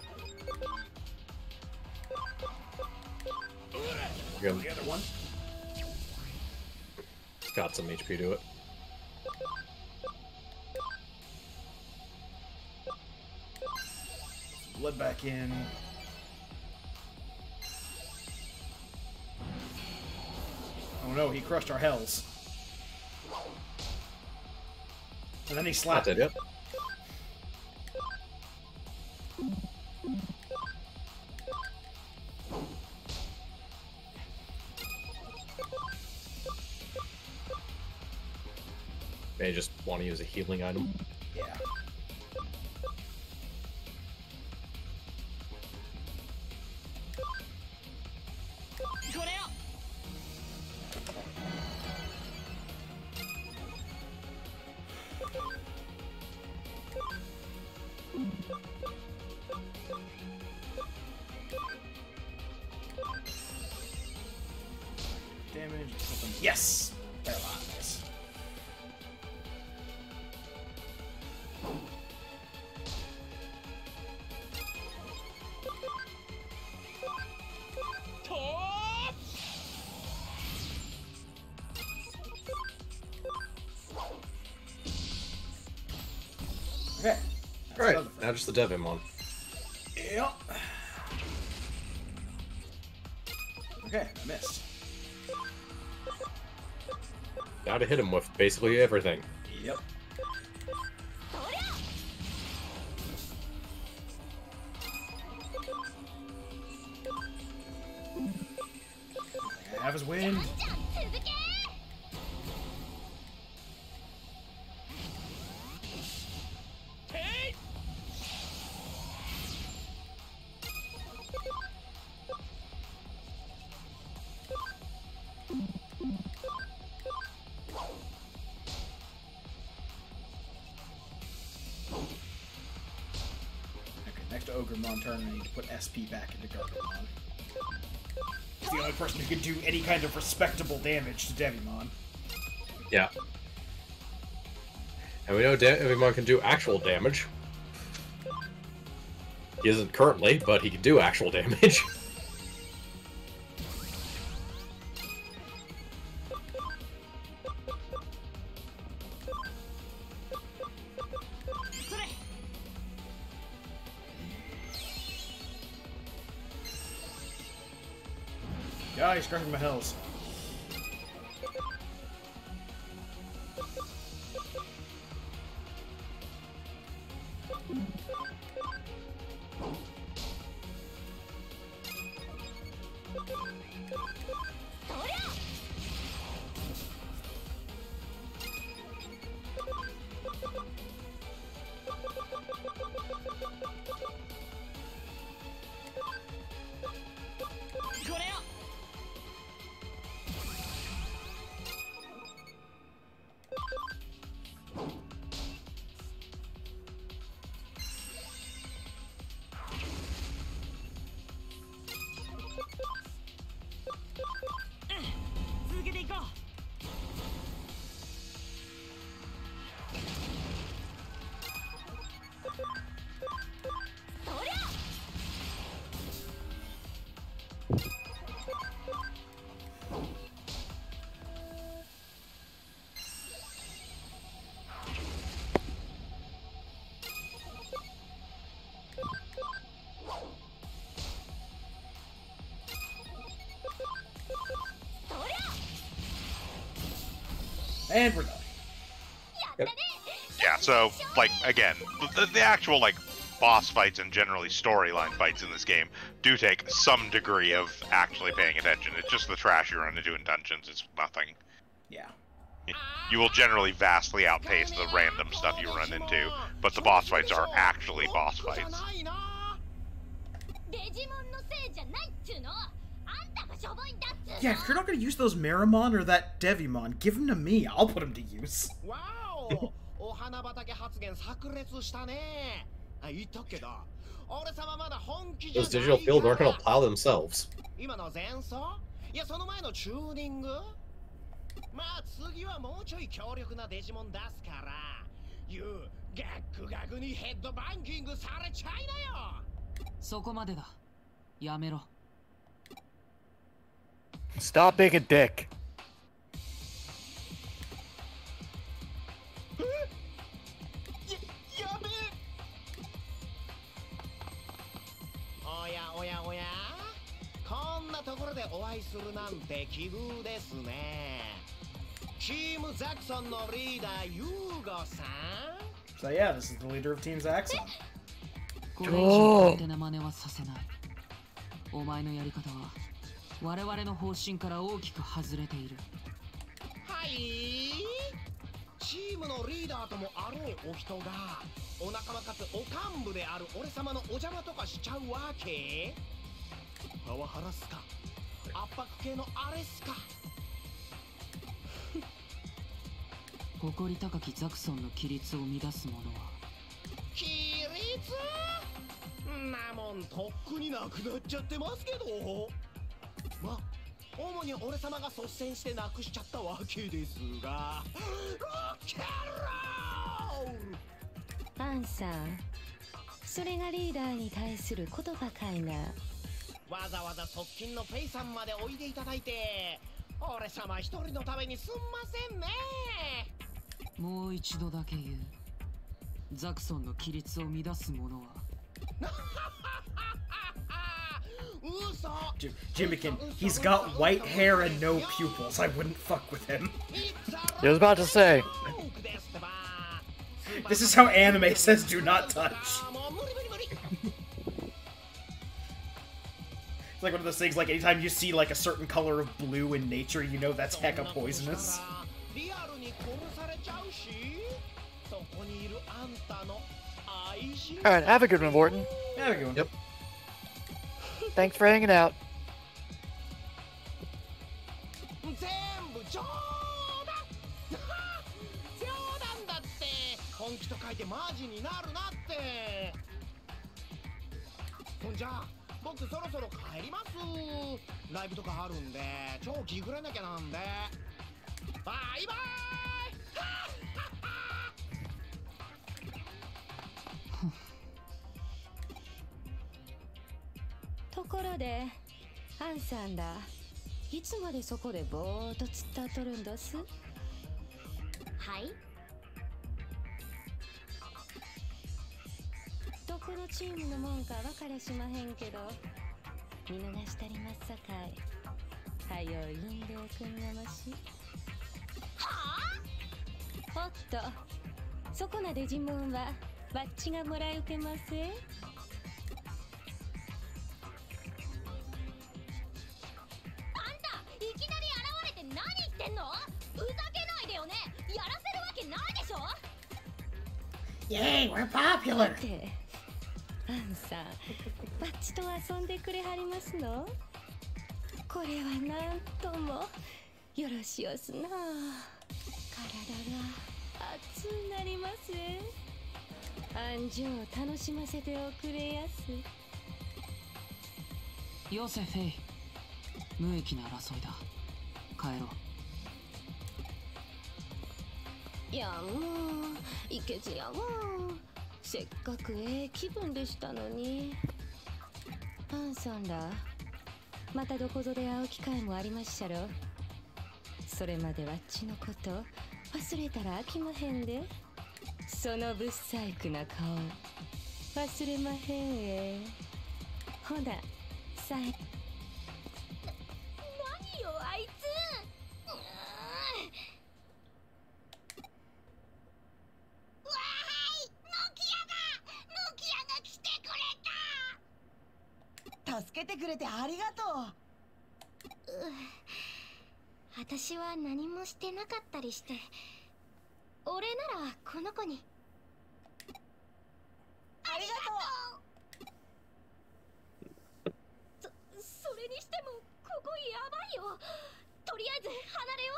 The other one. Got some HP to it. Blood back in. Oh no, he crushed our hells. And then he slapped That's it, yep. May just want to use a healing item. Yeah. Damage. Yes! Paralyze. Okay. Alright, now just the Devimon. Yep. Okay, I missed. Now to hit him with basically everything. Yep. have his wind. Next to Ogremon turn, I need to put SP back into Gargomon. He's the only person who can do any kind of respectable damage to Devimon. Yeah. And we know Devimon can do actual damage. He isn't currently, but he can do actual damage. Yeah, he's cracking my hills. And we're done. Yep. Yeah, so, like, again, the actual, like, boss fights and generally storyline fights in this game do take some degree of actually paying attention. It's just the trash you run into in dungeons is nothing. Yeah. You will generally vastly outpace the random stuff you run into, but the boss fights are actually boss fights. Yeah, if you're not going to use those Meramon or that Devimon, give them to me. I'll put them to use. Wow! Those digital fields aren't going to plow themselves. Stop being a dick. So yeah, this is the leader of Team Zaxxon. Oh. 我々の方針から大きく外れている。はい。チームのリーダーともあろうお人がお仲間かつお幹部である俺様のお邪魔とかしちゃうわけ？パワハラっすか？圧迫系のあれっすか？誇り高きザクソンの規律を乱す者は規律？なもんとっくになくなっちゃってますけど。まあ、主に俺様が率先してなくしちゃったわけですが、ロッケンロール！パンさん、それがリーダーに対する言葉かいな。わざわざ側近のペイさんまでおいでいただいて、俺様一人のためにすんませんね。もう一度だけ言う。ザクソンの規律を乱す者は。Dude, Jimmikin, he's got white hair and no pupils. I wouldn't fuck with him. I was about to say. This is how anime says do not touch. It's like one of those things, like, anytime you see, like, a certain color of blue in nature, you know that's hecka poisonous. Alright, have a good one, Morton. Have a good one. Yep. Thanks for hanging out. 全部冗談冗談だって本気と書いてマジになるなってほんじゃ僕そろそろ帰りますライブとかあるんで超気ぐらなきゃなんでバイバイところでハンさんだいつまでそこでぼーっと突っ立っとるんだすはいどこのチームのもんか分かりゃしまへんけど見逃したりますさかいはよいんでおくんがましはあおっとそこなデジモンはバッジがもらえてませんYay, we're popular! ってアンさんバッチと遊んでくれはりますのこれはなんともよろしおすな体が熱うなります安城を楽しませておくれやすよせフェイ無益な争いだ帰ろういやもういけずやわせっかく気分でしたのにパンさんらまたどこぞで会う機会もありまっしゃろそれまでわっちのこと忘れたら飽きまへんでそのぶっ細工な顔忘れまへんほなさい何よあいつ助けてくれてありがとう。私は何もしてなかったりして俺ならこの子にありがとうそれにしてもここやばいよとりあえず離れよ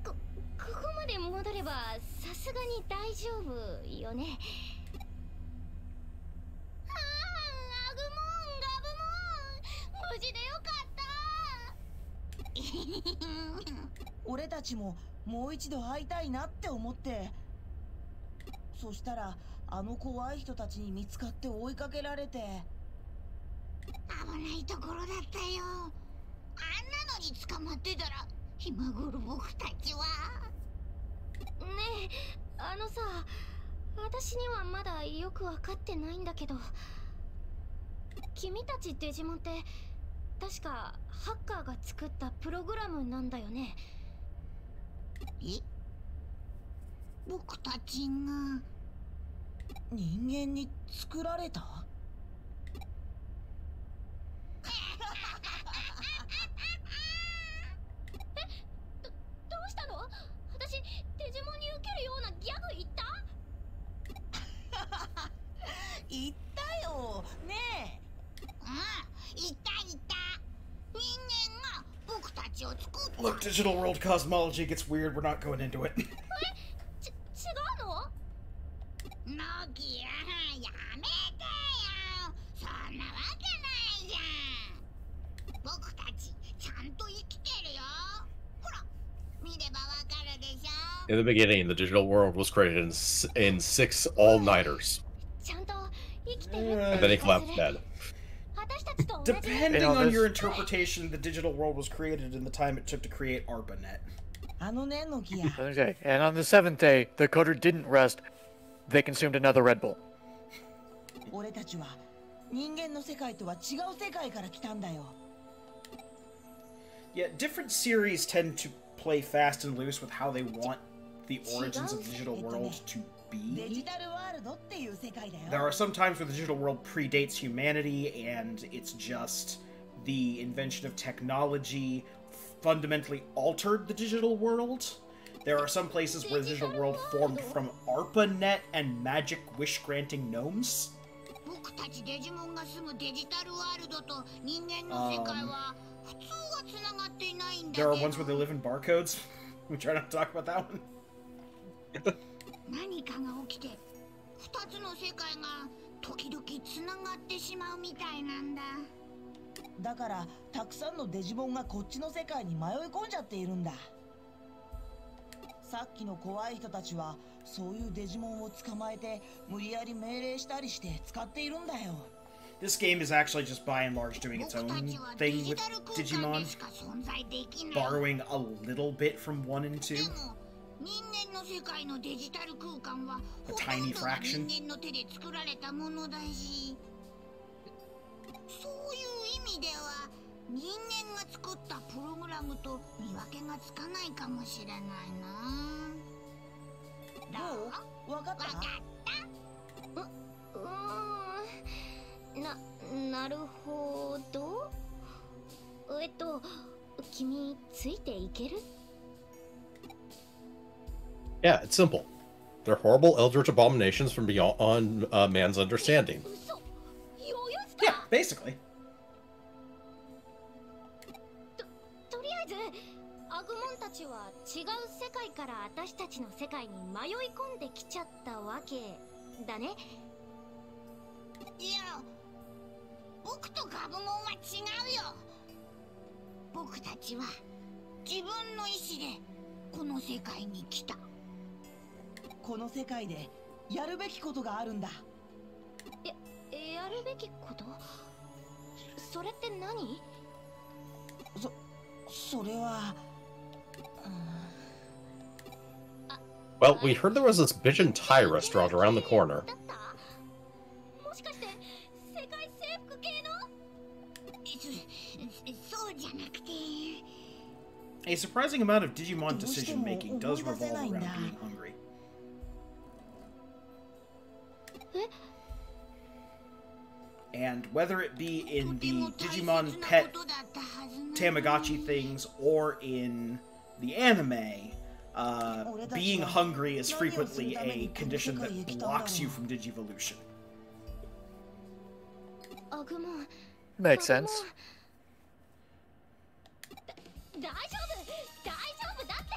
ここまで戻ればさすがに大丈夫よねアグモンガブモン無事でよかった俺たちももう一度会いたいなって思ってそしたらあの怖い人たちに見つかって追いかけられて危ないところだったよあんなのに捕まってたら今頃僕たちはねえあのさ私にはまだよく分かってないんだけど君たちデジモンって確かハッカーが作ったプログラムなんだよねえ僕たちが人間に作られたどうしたの私デジモンに受けるようなギャグ言った言ったよねえ言った人間が僕たちを作った Look, digital world cosmology gets weird. We're not going into it. 違うのノキアやめてよそんなわけないじゃん僕たちちゃんと生きてるよほら見ればわかるでしょ In the beginning, the digital world was created in 6 all-nighters. ちゃんと生きてる And then he collapsed dead. Depending on your interpretation, the digital world was created in the time it took to create ARPANET. Okay, and on the 7th day, the coder didn't rest. They consumed another Red Bull. 俺たちは人間の世界とは違う世界から来たんだよ Yeah, different series tend to play fast and loose with how they want the origins of the digital world to be. デジタルワールドっていう世界だよ。 There are some times where the digital world predates humanity, and it's just the invention of technology fundamentally altered the digital world. There are some places where the digital world formed from ARPANET and magic wish-granting gnomes. 僕たちデジモンが住むデジタルワールドと人間の世界は普通はつながっていないんだ There け are ど。 ones where they live in barcodes. We try not to talk about that one. 何かが起きて二つの世界が時々つながってしまうみたいなんだ。だからたくさんのデジモンがこっちの世界に迷い込んじゃっているんだ。さっきの怖い人たちはそういうデジモンを捕まえて無理やり命令したりして使っているんだよ。 This game is actually just by and large doing its own thing with Digimon, borrowing a little bit from 1 and 2. 人間の世界のデジタル空間は A ほと tiny んどが fraction. 人間の手で作られたものだし、そういう意味では人間が作ったプログラムと見分けがつかないかもしれないな。どう？わかった？なるほど。君ついていける？ Yeah, it's simple. They're horrible eldritch abominations from beyond man's understanding. Yeah, basically. とりあえずアグモンたちは違う世界から私たちの世界に迷い込んできちゃったわけだね。いや、僕とガブモンは違うよ。僕たちは自分の意志でこの世界に来た。この世界でやるべきことがあるんだ。やるべきこと？それって何？それは。Well, we heard there was this bitchin' Thai restaurant around the corner. もしかして世界征服系の？そうじゃなくて。A surprising amount of Digimon decision making does revolve around being hungry. And whether it be in the Digimon pet Tamagotchi things or in the anime, being hungry is frequently a condition that blocks you from Digivolution. Makes sense. 大丈夫だって。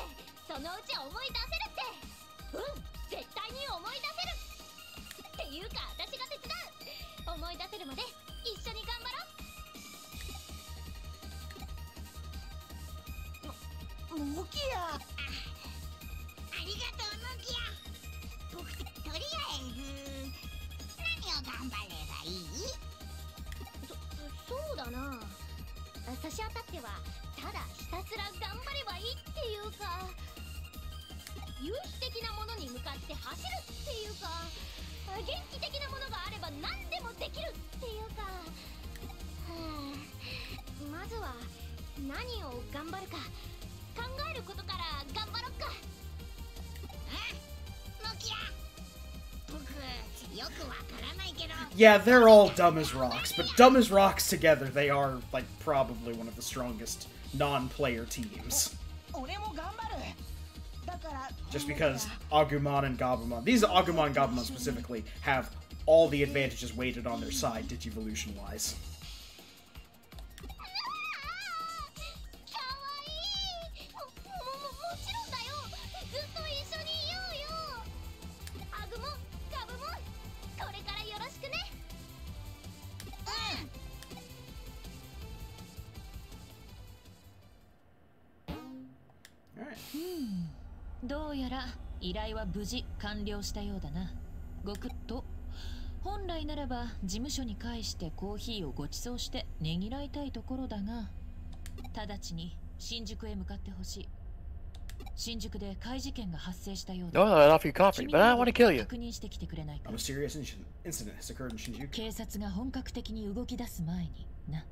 そのうち思い出せるって。絶対に思い出せるっていうか、私が手伝う。思い出せるまで一緒に頑張ろう。モキヤ。ありがとう、モキヤ。僕とりあえず何を頑張ればいい？そうだな。差し当たってはただひたすら頑張ればいいっていうか、有機的なものに向かって走るっていうか、元気的なものがあれば何でもできるっていうか、まずは何を頑張るか考えることから頑張ろっか。モキヤ、僕よくわからないけど。 Yeah, they're all dumb as rocks, but dumb as rocks together, they are, like, probably one of the strongest non-player teams. Just because Agumon and Gabumon, these Agumon and Gabumon specifically, have all the advantages weighted on their side, Digivolution-wise. Alright. どうやら依頼は無事完了したようだな。ごくっと。本来ならば事務所に返してコーヒーをご馳走してねぎらいたいところだが、直ちに新宿へ向かってほしい。新宿で怪事件が発生したようだ。Don't let off your coffee, but I want to kill you. 確認してきてくれないか。 A mysterious incident has occurred in Shinjuku. 警察が本格的に動き出す前にな。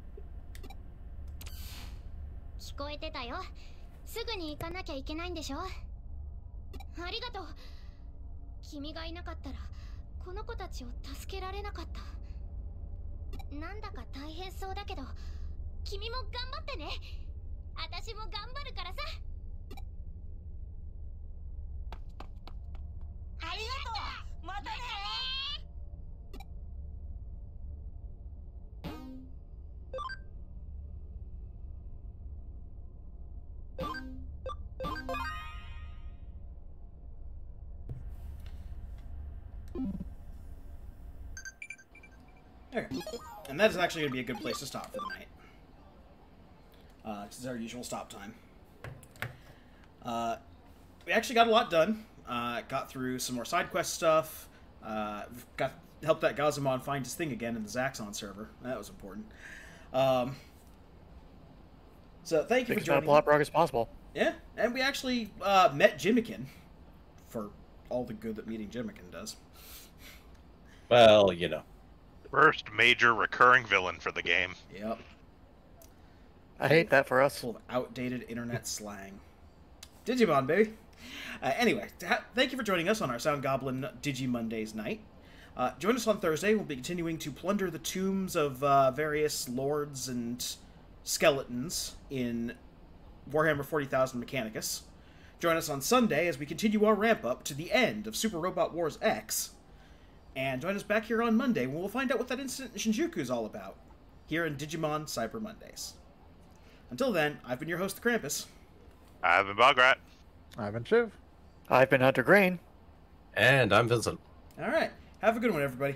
聞こえてたよ。すぐに行かなきゃいけないんでしょ。ありがとう。君がいなかったらこの子たちを助けられなかった。なんだか大変そうだけど、君も頑張ってね。私も頑張るからさ。ありがとう。またね。Okay. And that is actually going to be a good place to stop for the night. This is our usual stop time. We actually got a lot done. Got through some more side quest stuff. Helped that Gazumon find his thing again in the Zaxxon server. That was important. So thank you for joining. As much progress as possible. Yeah, and we actually met Jimmikin, for all the good that meeting Jimmikin does. Well, you know. First major recurring villain for the game. Yep. I hate that for us. Full of outdated internet slang. Digimon, baby. Anyway, thank you for joining us on our Sound Goblin Digimondays night. Join us on Thursday. We'll be continuing to plunder the tombs of various lords and skeletons in Warhammer 40,000 Mechanicus. Join us on Sunday as we continue our ramp up to the end of Super Robot Wars X. And join us back here on Monday when we'll find out what that incident in Shinjuku is all about, here in Digimon Cyber Mondays. Until then, I've been your host, the Krampus. I've been Bograt. I've been Shiv. I've been Hunter Green. And I'm Vincent. Alright, have a good one, everybody.